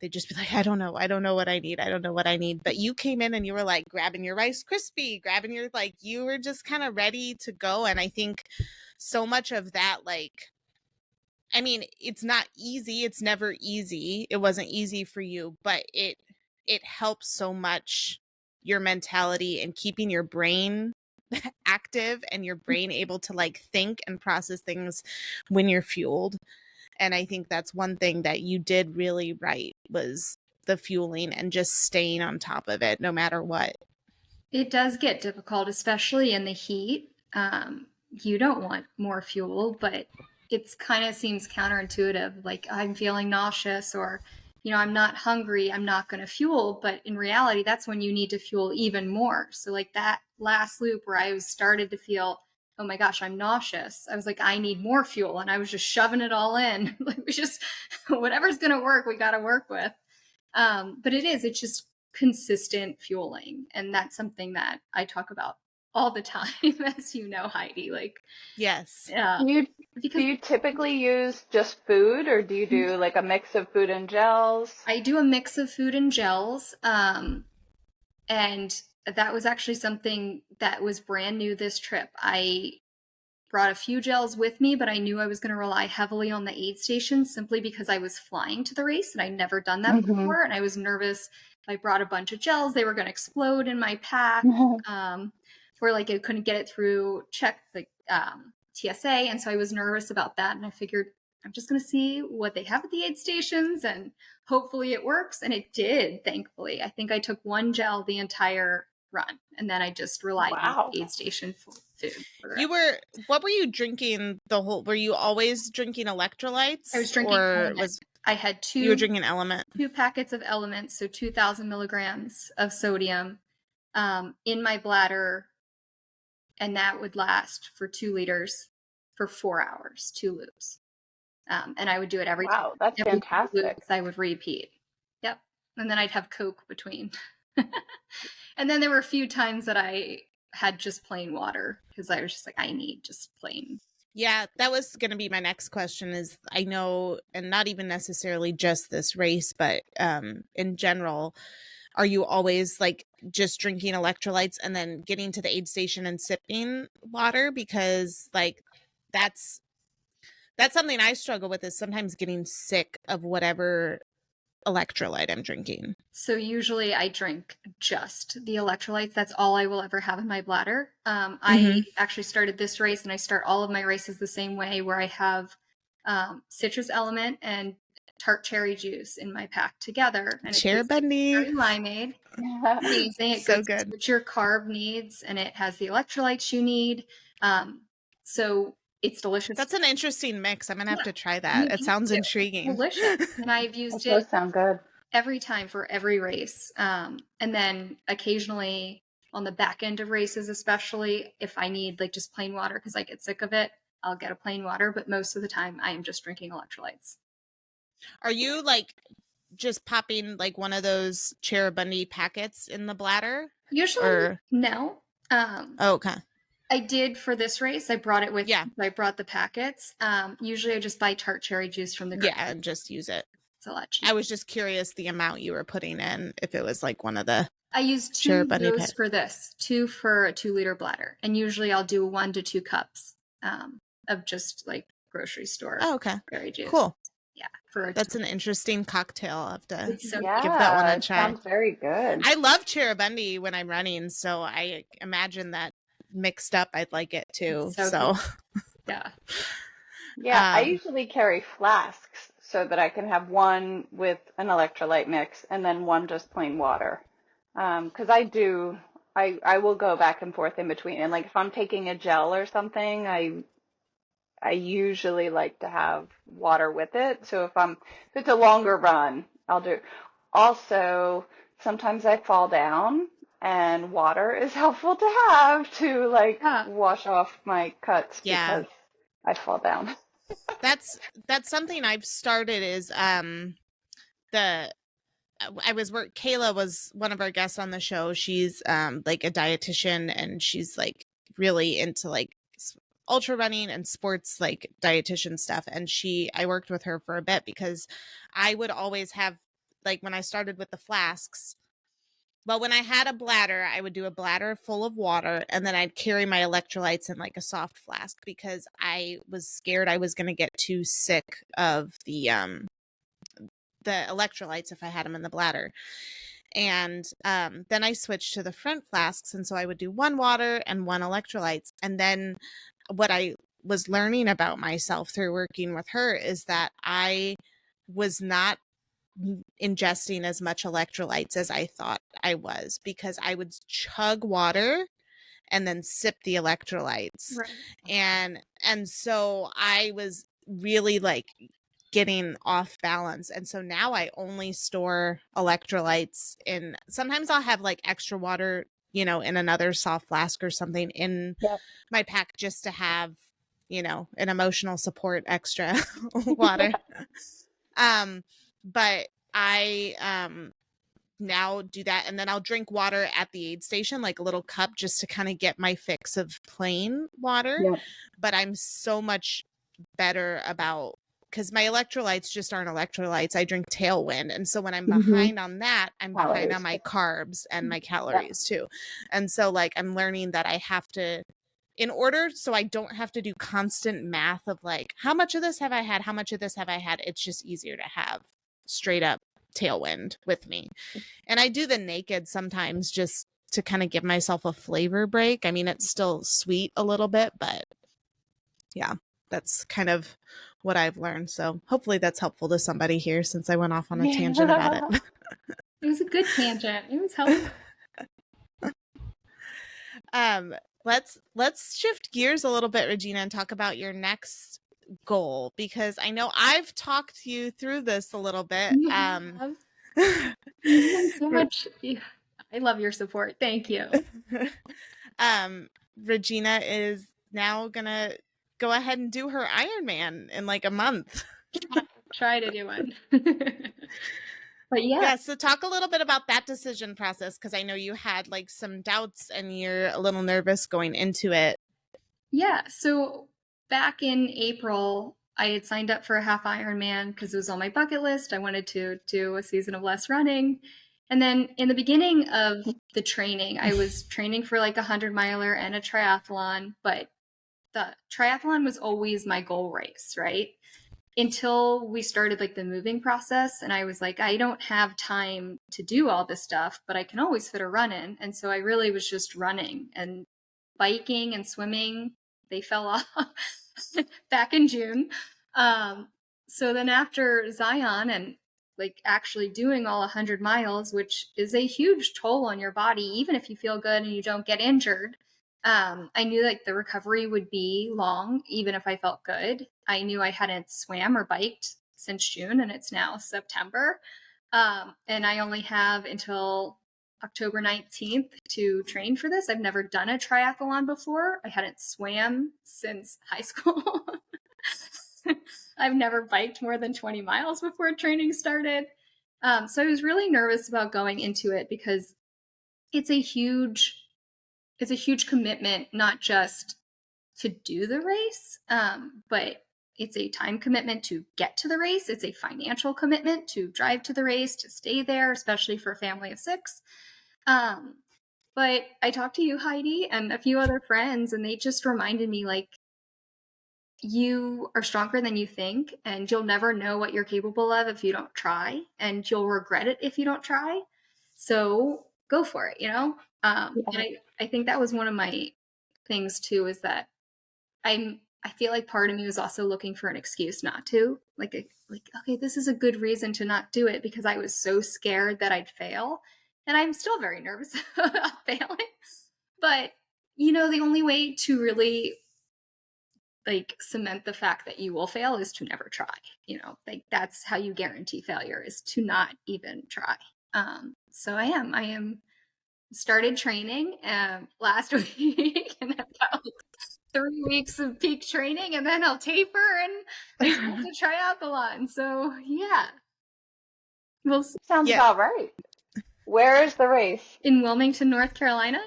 they'd just be like, I don't know what I need. I don't know what I need. But you came in and you were like grabbing your Rice Krispie, grabbing your, like, you were just kind of ready to go. And I think so much of that, like, I mean, it's not easy. It's never easy. It wasn't easy for you, but it helps so much your mentality and keeping your brain active and your brain able to like think and process things when you're fueled. And I think that's one thing that you did really right, was the fueling and just staying on top of it no matter what. It does get difficult, especially in the heat. You don't want more fuel, but it's kind of seems counterintuitive. Like, I'm feeling nauseous, or, I'm not hungry, I'm not going to fuel. But in reality, that's when you need to fuel even more. So like that last loop where I started to feel, oh my gosh, I'm nauseous, I was like, I need more fuel. And I was just shoving it all in. Like, we just, whatever's going to work, we got to work with. But it's just consistent fueling. And that's something that I talk about all the time, as you know, Heidi. Like, yes. Do you typically use just food, or do you do like a mix of food and gels? I do a mix of food and gels. And that was actually something that was brand new this trip. I brought a few gels with me, but I knew I was going to rely heavily on the aid station simply because I was flying to the race and I'd never done that before. And I was nervous. I brought a bunch of gels. They were going to explode in my pack, or like I couldn't get it through TSA. And so I was nervous about that. And I figured I'm just going to see what they have at the aid stations and hopefully it works. And it did, thankfully. I think I took 1 gel the entire run, and then I just relied on the aid station food. What were you drinking were you always drinking electrolytes? I was drinking I had 2. You were drinking Element. 2 packets of Element, so 2,000 milligrams of sodium in my bladder, and that would last for 2 liters for 4 hours, 2 loops. And I would do it every time. Wow, that's fantastic. Loops, I would repeat. Yep. And then I'd have Coke between. And then there were a few times that I had just plain water because I was just like, I need just plain. Yeah, that was going to be my next question. Is, I know, and not even necessarily just this race, but in general, are you always like just drinking electrolytes and then getting to the aid station and sipping water? Because like that's something I struggle with, is sometimes getting sick of whatever electrolyte I'm drinking. So usually I drink just the electrolytes. That's all I will ever have in my bladder. I actually started this race, and I start all of my races the same way, where I have citrus Element and tart cherry juice in my pack together. And Cherry Bundy. Very limeade. Amazing. It So goes good. with your carb needs, and it has the electrolytes you need. So it's delicious. That's an interesting mix. I'm going to have to try that. It sounds intriguing. Delicious. And I've used it. Those sound good. Every time for every race. And then occasionally on the back end of races, especially if I need like just plain water because I get sick of it, I'll get a plain water. But most of the time I am just drinking electrolytes. Are you like just popping like one of those Bundy packets in the bladder? Usually no. Okay. I did for this race. I brought it with. Yeah. I brought the packets. Usually I just buy tart cherry juice from the grocery. Yeah, and just use it. It's a lot cheaper. I was just curious the amount you were putting in, if it was like one of the. I use 2 of those for this, 2 for a 2-liter bladder, and usually I'll do 1 to 2 cups of just like grocery store. Oh, okay. Cherry juice. Cool. Yeah, that's an interesting cocktail. I'll have to give that one a try. Sounds very good. I love Bundy when I'm running, so I imagine that mixed up I'd like it too. So yeah. I usually carry flasks, so that I can have one with an electrolyte mix and then one just plain water. Because I will go back and forth in between. And like if I'm taking a gel or something, I usually like to have water with it. So if it's a longer run, I'll do. Also, sometimes I fall down and water is helpful to have to like wash off my cuts Yeah. because I fall down. That's something I've started is Kayla was one of our guests on the show. She's like a dietitian, and she's like really into like ultra running and sports like dietitian stuff. And I worked with her for a bit because I would always have, like when I started with the flasks, well, when I had a bladder, I would do a bladder full of water, and then I'd carry my electrolytes in like a soft flask because I was scared I was going to get too sick of the electrolytes if I had them in the bladder. And then I switched to the front flasks, and so I would do one water and one electrolytes. And then what I was learning about myself through working with her is that I was not ingesting as much electrolytes as I thought I was, because I would chug water and then sip the electrolytes. Right. And so I was really like getting off balance. And so now I only store electrolytes in, sometimes I'll have like extra water, in another soft flask or something in my pack just to have, an emotional support extra water. But I now do that, and then I'll drink water at the aid station, like a little cup, just to kind of get my fix of plain water. But I'm so much better about, because my electrolytes just aren't electrolytes. I drink Tailwind, and so when I'm behind on that, I'm behind on my carbs and my calories too. And so like I'm learning that I have to, in order so I don't have to do constant math of like, how much of this have I had, how much of this have I had, it's just easier to have straight up Tailwind with me. And I do the naked sometimes just to kind of give myself a flavor break. I mean, it's still sweet a little bit, but yeah, that's kind of what I've learned. So hopefully that's helpful to somebody here, since I went off on a tangent about it. It was a good tangent. It was helpful. Let's shift gears a little bit, Regina, and talk about your next goal, because I know I've talked you through this a little bit. You have so much. I love your support. Thank you. Regina is now gonna go ahead and do her Ironman in like a month. Try to do one. But yeah, so talk a little bit about that decision process, because I know you had like some doubts and you're a little nervous going into it. Yeah, so back in April, I had signed up for a half Ironman because it was on my bucket list. I wanted to do a season of less running. And then in the beginning of the training, I was training for like a 100-miler and a triathlon, but the triathlon was always my goal race, right? Until we started like the moving process, and I was like, I don't have time to do all this stuff, but I can always fit a run in. And so I really was just running, and biking and swimming, they fell off back in June. So then after Zion and like actually doing all 100 miles, which is a huge toll on your body, even if you feel good and you don't get injured, I knew like the recovery would be long, even if I felt good. I knew I hadn't swam or biked since June, and it's now September. And I only have until October 19th to train for this. I've never done a triathlon before. I hadn't swam since high school. I've never biked more than 20 miles before training started. So I was really nervous about going into it because it's a huge commitment, not just to do the race, but it's a time commitment to get to the race. It's a financial commitment to drive to the race, to stay there, especially for a family of 6. But I talked to you, Heidi, and a few other friends, and they just reminded me, like, you are stronger than you think, and you'll never know what you're capable of if you don't try, and you'll regret it if you don't try. So go for it, And I think that was one of my things too, is that I I feel like part of me was also looking for an excuse not to. Like, okay, this is a good reason to not do it because I was so scared that I'd fail. And I'm still very nervous about failing. But, you know, the only way to really like cement the fact that you will fail is to never try. You know, like that's how you guarantee failure, is to not even try. So I am started training last week, and I've got like 3 weeks of peak training, and then I'll taper and I start to triathlon. So yeah, we'll see. Sounds Yeah. about right. Where is the race? In Wilmington, North Carolina.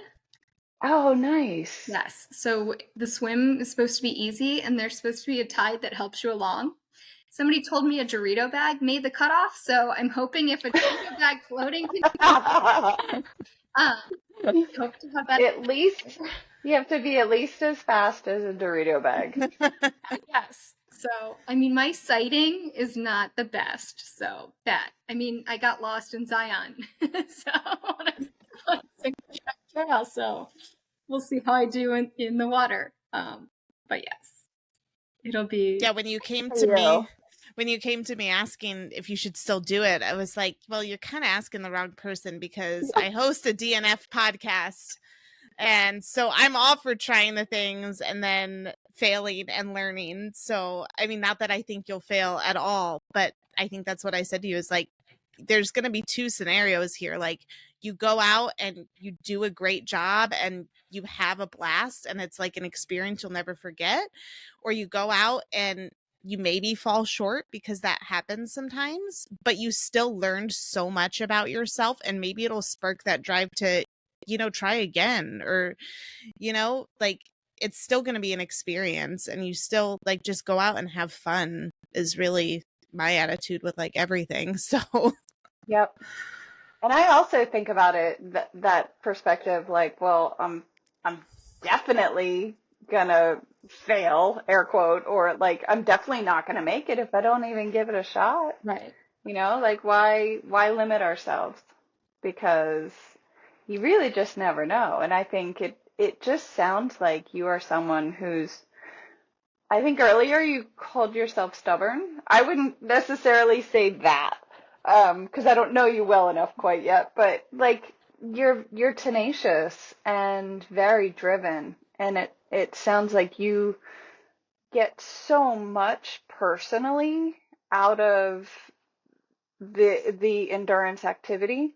Oh, nice. Yes. So the swim is supposed to be easy, and there's supposed to be a tide that helps you along. Somebody told me a Dorito bag made the cutoff, so I'm hoping if a Dorito bag floating can hope to have that. At least you have to be at least as fast as a Dorito bag. Yes. So, I mean, my sighting is not the best. So that, I mean, I got lost in Zion. So on a single track trail. So we'll see how I do in the water. But yes, it'll be. Yeah, when you came For to you. me asking if you should still do it, I was like, well, you're kind of asking the wrong person, because I host a DNF podcast. And so I'm all for trying the things and then failing and learning. So, I mean, not that I think you'll fail at all, but I think that's what I said to you, is like, there's going to be 2 scenarios here. Like, you go out and you do a great job and you have a blast and it's like an experience you'll never forget, or you go out and you maybe fall short, because that happens sometimes, but you still learned so much about yourself, and maybe it'll spark that drive to, you know, try again, or, you know, like, it's still going to be an experience, and you still like just go out and have fun is really my attitude with like everything. So Yep. And I also think about it that perspective, like, well, I'm definitely gonna fail, air quote, or like I'm definitely not gonna make it if I don't even give it a shot. Right. You know, like why limit ourselves? Because you really just never know. And I think it just sounds like you are someone who's, I think earlier you called yourself stubborn. I wouldn't necessarily say that, because I don't know you well enough quite yet. But like you're tenacious and very driven, and it sounds like you get so much personally out of the endurance activity.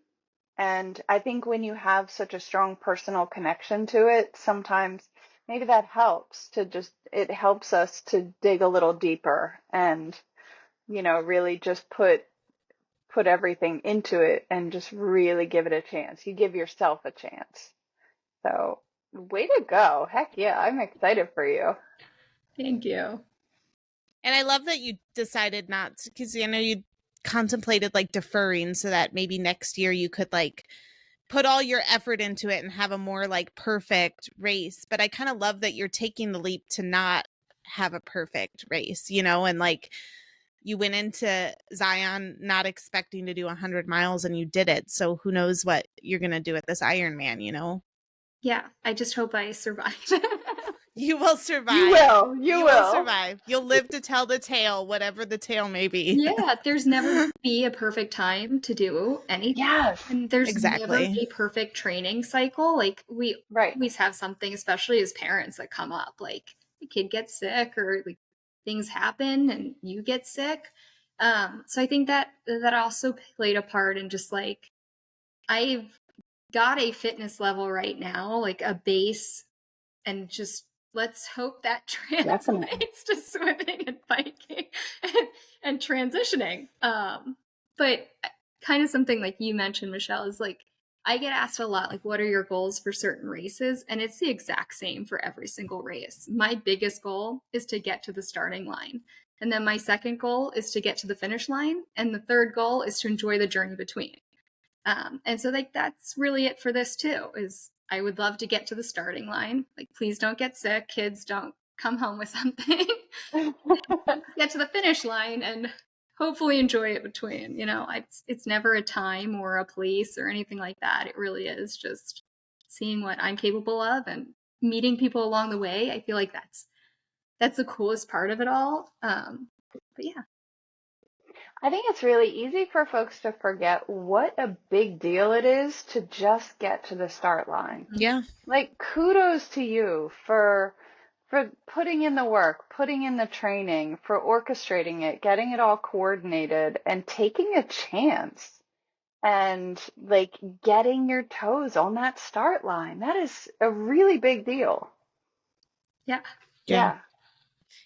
And I think when you have such a strong personal connection to it, sometimes maybe that helps to just, it helps us to dig a little deeper and, you know, really just put everything into it and just really give it a chance. You give yourself a chance. So, way to go. Heck yeah, I'm excited for you. Thank you. And I love that you decided not to, because I know you contemplated like deferring so that maybe next year you could like put all your effort into it and have a more like perfect race. But I kind of love that you're taking the leap to not have a perfect race, you know, and like you went into Zion not expecting to do 100 miles and you did it. So who knows what you're going to do at this Ironman, you know? Yeah, I just hope I survive. You will survive. You will. You will. Survive. You'll live to tell the tale, whatever the tale may be. Yeah, there's never going to be a perfect time to do anything. Yes. And there's Exactly. never a perfect training cycle. Like we Right. always have something, especially as parents, that come up. Like the kid gets sick, or like things happen and you get sick. So I think that also played a part in just like, I've got a fitness level right now, like a base, and just let's hope that translates to swimming and biking and transitioning. But kind of something like you mentioned, Michelle, is like, I get asked a lot, like, what are your goals for certain races? And it's the exact same for every single race. My biggest goal is to get to the starting line. And then my second goal is to get to the finish line. And the third goal is to enjoy the journey between. And so like, that's really it for this too, is I would love to get to the starting line. Like, please don't get sick. Kids, don't come home with something. Get to the finish line and hopefully enjoy it between. You know, it's never a time or a place or anything like that. It really is just seeing what I'm capable of and meeting people along the way. I feel like that's that's the coolest part of it all. But yeah. I think it's really easy for folks to forget what a big deal it is to just get to the start line. Yeah. Like, kudos to you for putting in the work, putting in the training, for orchestrating it, getting it all coordinated, and taking a chance and like getting your toes on that start line. That is a really big deal. Yeah. Yeah.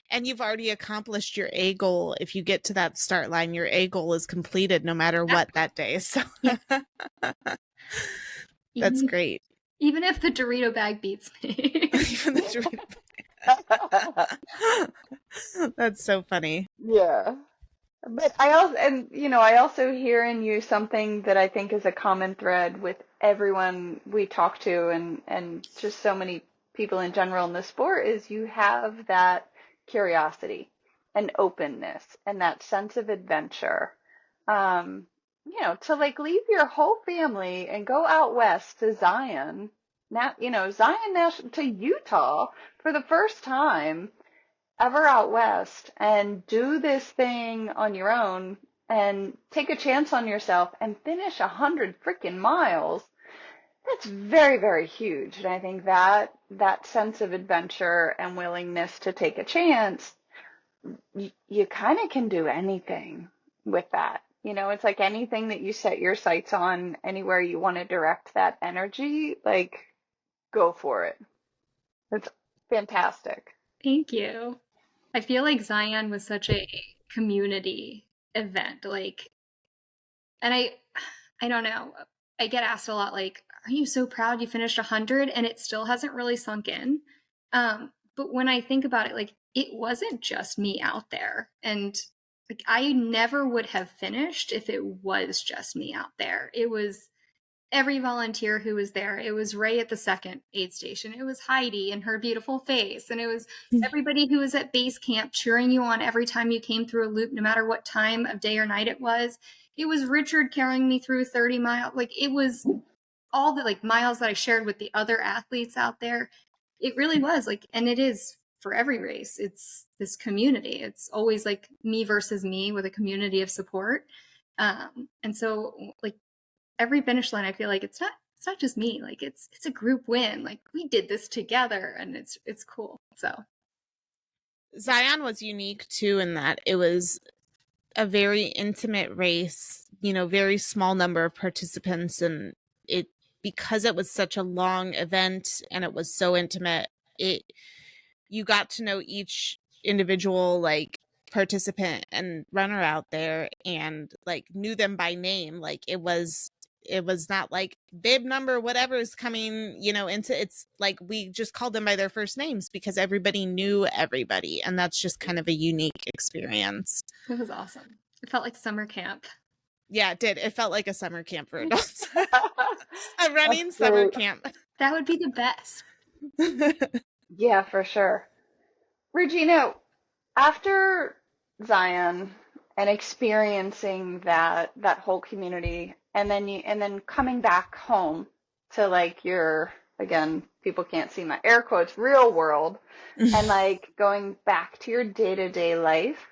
And you've already accomplished your A goal. If you get to that start line, your A goal is completed no matter what that day. So Yes. that's Even, great. even if the Dorito bag beats me. Even the That's so funny. Yeah. But I also hear in you something that I think is a common thread with everyone we talk to and just so many people in general in the sport is you have that curiosity and openness and that sense of adventure. To like leave your whole family and go out west to Zion, now, Zion National to Utah for the first time ever out west and do this thing on your own and take a chance on yourself and finish 100 freaking miles. That's very, very huge. And I think that sense of adventure and willingness to take a chance, you kind of can do anything with that. It's like anything that you set your sights on, anywhere you want to direct that energy, like, go for it. It's fantastic. Thank you. I feel like Zion was such a community event. Like, and I don't know. I get asked a lot, like, are you so proud you finished 100? And it still hasn't really sunk in. But when I think about it, like, it wasn't just me out there. And like, I never would have finished if it was just me out there. It was every volunteer who was there. It was Ray at the second aid station. It was Heidi and her beautiful face. And it was everybody who was at base camp cheering you on every time you came through a loop, no matter what time of day or night it was. It was Richard carrying me through 30 miles. Like, it was all the like miles that I shared with the other athletes out there. It really was like, and it is for every race. It's this community. It's always like me versus me with a community of support. And so like, every finish line, I feel like it's not just me. Like, it's a group win. Like, we did this together, and it's cool. So Zion was unique too in that it was a very intimate race, very small number of participants, and it because it was such a long event and it was so intimate, you got to know each individual like participant and runner out there and like knew them by name. Like, it was not like bib number whatever is coming into it's like we just called them by their first names because everybody knew everybody, and that's just kind of a unique experience. it was awesome. It felt like summer camp. Yeah, it did. It felt like a summer camp for adults. A running summer camp. That would be the best. Yeah, for sure. Regina, after Zion and experiencing that whole community and then coming back home to like your, again, people can't see my air quotes, real world, and like going back to your day-to-day life,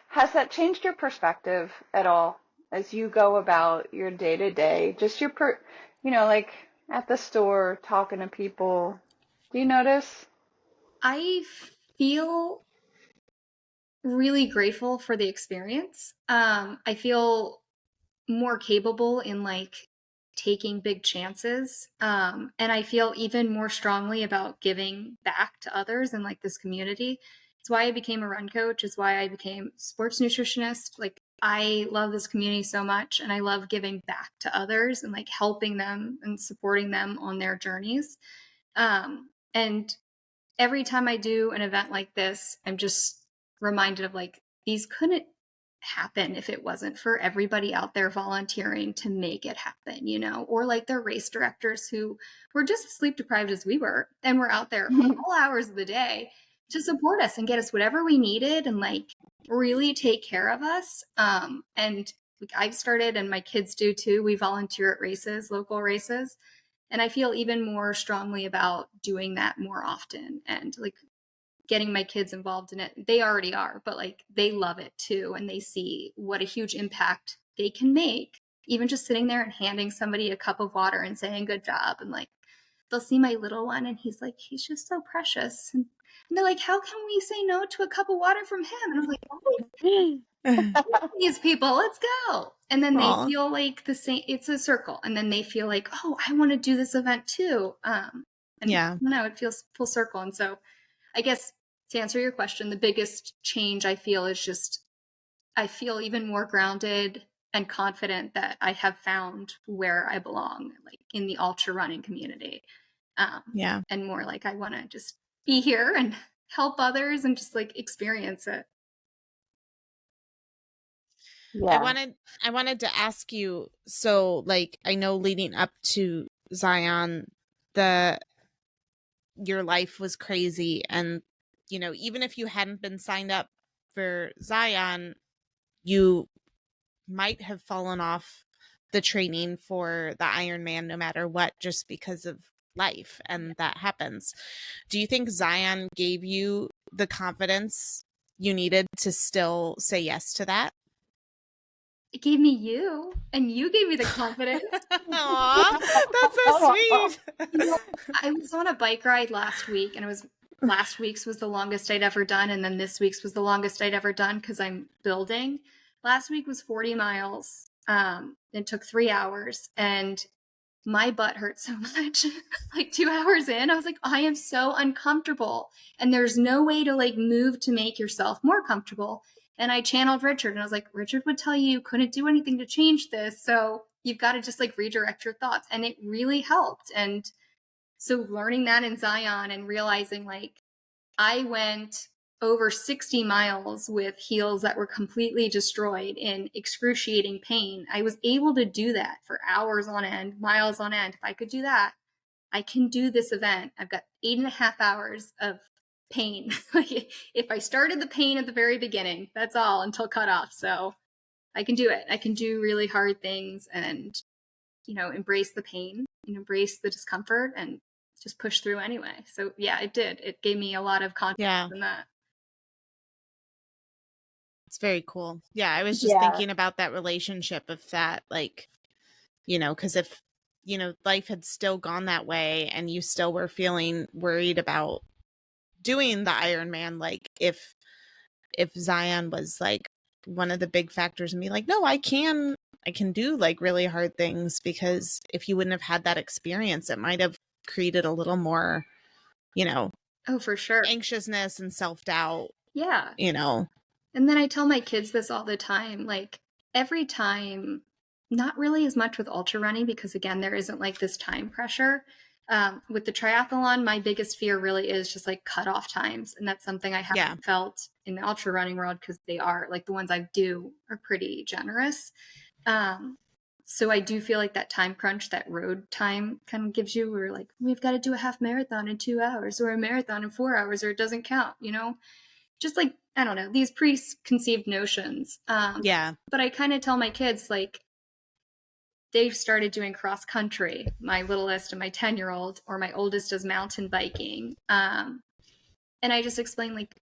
has that changed your perspective at all as you go about your day-to-day? Just like at the store, talking to people. Do you notice? I feel really grateful for the experience. I feel more capable in like taking big chances. And I feel even more strongly about giving back to others and like this community. It's why I became a run coach. It's why I became sports nutritionist. Like, I love this community so much, and I love giving back to others and like helping them and supporting them on their journeys. And every time I do an event like this, I'm just reminded of like, these couldn't happen if it wasn't for everybody out there volunteering to make it happen, or like their race directors who were just as sleep deprived as we were and were out there all hours of the day to support us and get us whatever we needed and like really take care of us. And like, I've started, and my kids do too. We volunteer at races, local races. And I feel even more strongly about doing that more often and like getting my kids involved in it. They already are, but like they love it too. And they see what a huge impact they can make, even just sitting there and handing somebody a cup of water and saying good job. And like, they'll see my little one and he's like, he's just so precious. And they're like, how can we say no to a cup of water from him? And I'm like, oh, these people, let's go. And then they feel like the same, it's a circle. And then they feel like, oh, I want to do this event too. And no, it feels full circle. And so I guess to answer your question, the biggest change I feel is just, I feel even more grounded and confident that I have found where I belong, like in the ultra running community. And more like I want to just be here and help others and just like experience it. Yeah. I wanted to ask you, so like I know leading up to Zion, your life was crazy, and you know, even if you hadn't been signed up for Zion, you might have fallen off the training for the Ironman no matter what, just because of life, and that happens. Do you think Zion gave you the confidence you needed to still say yes to that? It gave me you, and you gave me the confidence. Aw, that's so sweet. You know, I was on a bike ride last week, and it was last week's was the longest I'd ever done, and then this week's was the longest I'd ever done because I'm building. Last week was 40 miles. It took 3 hours, and my butt hurt so much. Like 2 hours in, I was like, I am so uncomfortable, and there's no way to like move to make yourself more comfortable. And I channeled Richard, and I was like, Richard would tell you couldn't do anything to change this, so you've got to just like redirect your thoughts. And it really helped. And so learning that in Zion and realizing like I went over 60 miles with heels that were completely destroyed in excruciating pain. I was able to do that for hours on end, miles on end. If I could do that, I can do this event. I've got 8.5 hours of pain. If I started the pain at the very beginning, that's all until cutoff. So I can do it. I can do really hard things and, you know, embrace the pain and embrace the discomfort and just push through anyway. So yeah, it did. It gave me a lot of confidence in that. It's very cool. Yeah, I was just thinking about that relationship of that, like, you know, because if, you know, life had still gone that way and you still were feeling worried about doing the Ironman, like if Zion was like one of the big factors in me, like, no, I can do like really hard things, because if you wouldn't have had that experience, it might have created a little more, you know, oh, for sure, anxiousness and self-doubt. Yeah. You know. And then I tell my kids this all the time, like every time, not really as much with ultra running, because again, there isn't like this time pressure. With the triathlon, my biggest fear really is just like cutoff times. And that's something I haven't felt in the ultra running world, because they are like the ones I do are pretty generous. So I do feel like that time crunch, that road time kind of gives you, we're like, we've got to do a half marathon in 2 hours or a marathon in 4 hours, or it doesn't count, you know, just like, I don't know, these preconceived notions. But I kind of tell my kids, like, they've started doing cross country, my littlest and my 10-year-old, or my oldest does mountain biking. And I just explain, like,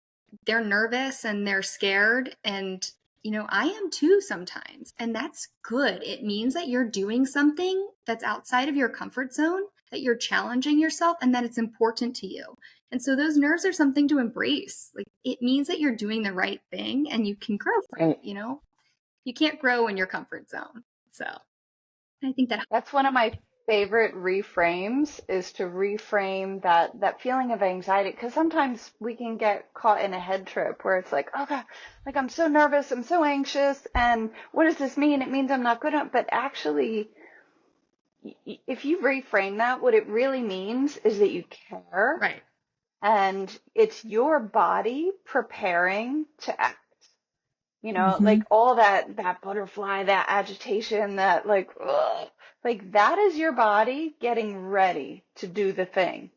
they're nervous and they're scared. And, you know, I am too sometimes. And that's good. It means that you're doing something that's outside of your comfort zone, that you're challenging yourself, and that it's important to you. And so those nerves are something to embrace. Like, it means that you're doing the right thing and you can grow from it, you know? You can't grow in your comfort zone. So I think that's one of my favorite reframes, is to reframe that feeling of anxiety, because sometimes we can get caught in a head trip where it's like, oh God, like I'm so nervous, I'm so anxious, and what does this mean? It means I'm not good enough. But actually, if you reframe that, what it really means is that you care. Right. And it's your body preparing to act. You know, like all that butterfly, that agitation, that like, ugh, like that is your body getting ready to do the thing.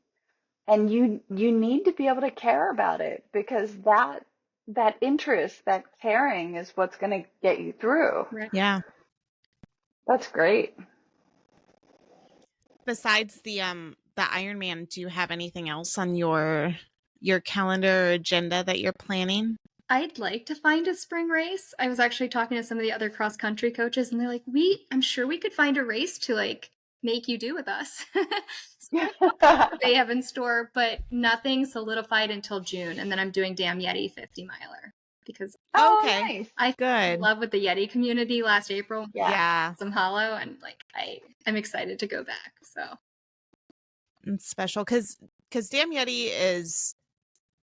And you need to be able to care about it, because that interest, that caring is what's going to get you through. Yeah. That's great. besides the Ironman, do you have anything else on your calendar or agenda that you're planning? I'd like to find a spring race. I was actually talking to some of the other cross country coaches, and they're like, I'm sure we could find a race to like make you do with us. They have in store, but nothing solidified until June. And then I'm doing Damn Yeti 50 miler because Okay. Nice. I fell in Good. love with the Yeti community last April. Yeah. Some hollow, and like I'm excited to go back. So It's special because Damn Yeti is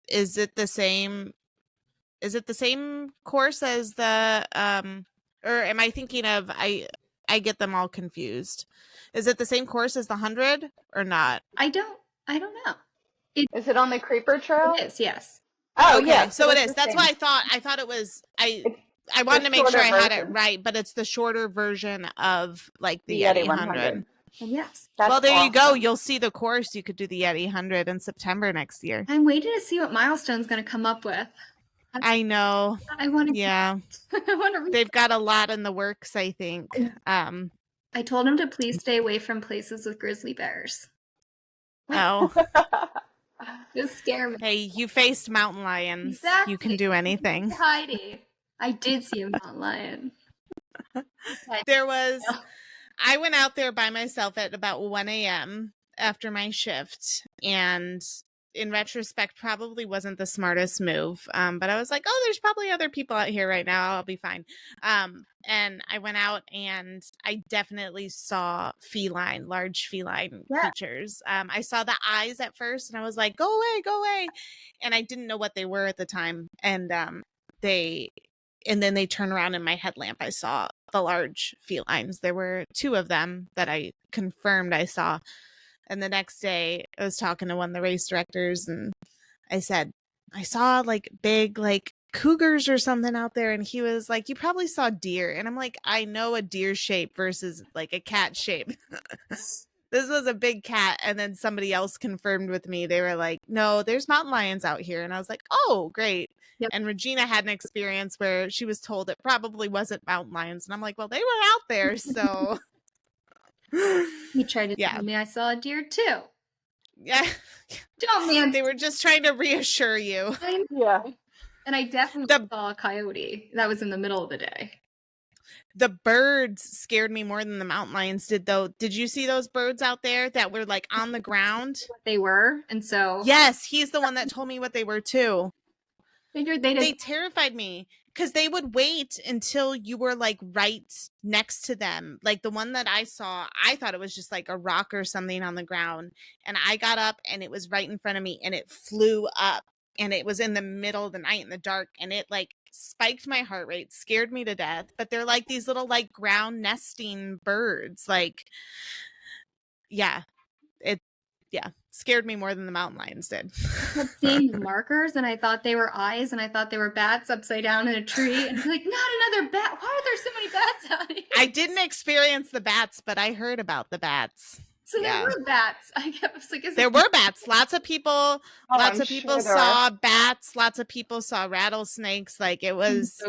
it the same? Is it the same course as the or am I thinking of I get them all confused. Is it the same course as the 100 or not? I don't know. Is it on the Creeper Trail? It is, yes. Oh, Okay, yeah. so it it's is. the That's same. why I thought it was I It's wanted to make sure shorter I had it version. right, but it's the shorter version of like the The Yeti Yeti 100. And yes. That's Well, there you go. awesome. You'll see the course. You could do the Yeti 100 in September next year. I'm waiting to see what Milestone's going to come up with. I know. I want to. Yeah. I want to. They've got a lot in the works, I think. I told him to please stay away from places with grizzly bears. Oh. Just scare me. Hey, you faced mountain lions. Exactly. You can do anything. Heidi. I did see a mountain lion. I went out there by myself at about 1 a.m. after my shift, and in retrospect, probably wasn't the smartest move. But I was like, oh, there's probably other people out here right now. I'll be fine. And I went out and I definitely saw large feline creatures. I saw the eyes at first and I was like, go away, go away. And I didn't know what they were at the time. And then they turned around in my headlamp. I saw the large felines. There were 2 of them that I confirmed I saw. And the next day I was talking to one of the race directors and I said, I saw like big, like cougars or something out there. And he was like, you probably saw deer. And I'm like, I know a deer shape versus like a cat shape. This was a big cat. And then somebody else confirmed with me. They were like, no, there's mountain lions out here. And I was like, oh, great. Yep. And Regina had an experience where she was told it probably wasn't mountain lions. And I'm like, well, they were out there. So He tried to tell me I saw a deer too. Yeah. Oh man, they were just trying to reassure you. Yeah. And I definitely saw a coyote. That was in the middle of the day. The birds scared me more than the mountain lions did, though. Did you see those birds out there that were like on the ground? They were, and so yes, he's the one that told me what they were too. They terrified me because they would wait until you were like right next to them. Like the one that I saw, I thought it was just like a rock or something on the ground, and I got up and it was right in front of me, and it flew up, and it was in the middle of the night in the dark, and it like spiked my heart rate, scared me to death. But they're like these little like ground nesting birds. Like, scared me more than the mountain lions did. I kept seeing markers, and I thought they were eyes, and I thought they were bats upside down in a tree. And I'm like, not another bat. Why are there so many bats out here? I didn't experience the bats, but I heard about the bats. So there were bats. I was like, there were bats. Lots of people saw bats. Lots of people saw rattlesnakes. Like it was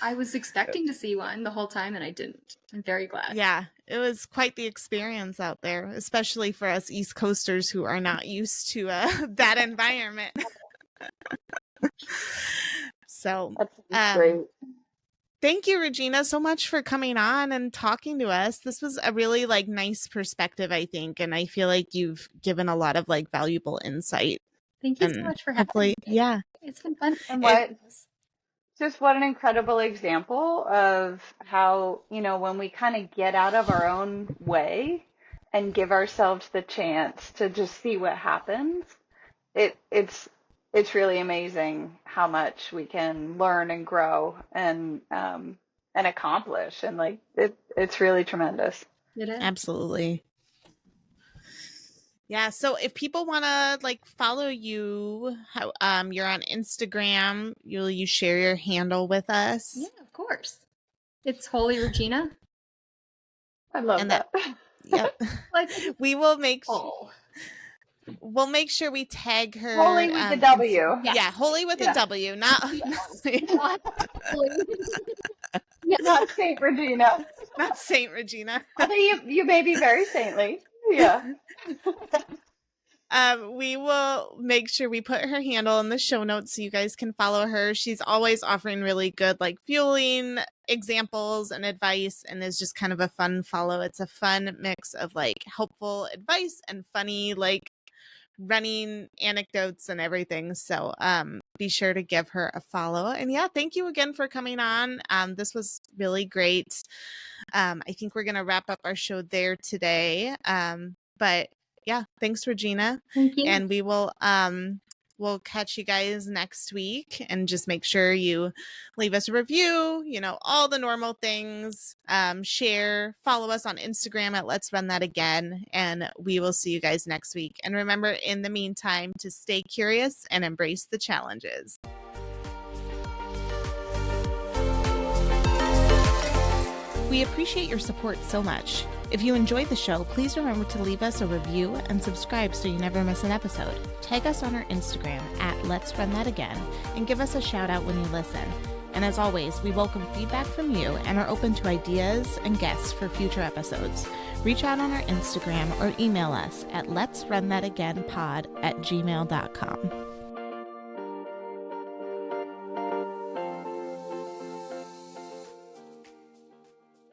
I was expecting to see one the whole time, and I didn't. I'm very glad. Yeah, it was quite the experience out there, especially for us East Coasters who are not used to that environment. So that's great. Thank you, Regina, so much for coming on and talking to us. This was a really like nice perspective, I think, and I feel like you've given a lot of like valuable insight. Thank you so much for having me. Yeah, it's been fun. And what an incredible example of how, when we kind of get out of our own way and give ourselves the chance to just see what happens, it's really amazing how much we can learn and grow and accomplish. And like, it's really tremendous. It is. Absolutely. Yeah. So if people want to like follow you, you're on Instagram. You share your handle with us? Yeah, of course. It's Holy Regina. I love that. Yep. We will make. We'll make sure we tag her. Holy with a W. Yeah, Holy with a W, not not Saint Regina. Not Saint Regina. Although you may be very saintly. Yeah. We will make sure we put her handle in the show notes so you guys can follow her. She's always offering really good like fueling examples and advice, and is just kind of a fun follow. It's a fun mix of like helpful advice and funny like running anecdotes and everything. So be sure to give her a follow. And yeah, thank you again for coming on. This was really great. I think we're gonna wrap up our show there today. But yeah, thanks, Regina. Thank you. And we will we'll catch you guys next week, and just make sure you leave us a review, you know, all the normal things. Share, follow us on Instagram at Let's Run That Again, and we will see you guys next week. And remember, in the meantime, to stay curious and embrace the challenges. We appreciate your support so much. If you enjoyed the show, please remember to leave us a review and subscribe so you never miss an episode. Tag us on our Instagram at Let's Run That Again, and give us a shout out when you listen. And as always, we welcome feedback from you and are open to ideas and guests for future episodes. Reach out on our Instagram or email us at letsrunthatagainpod@gmail.com.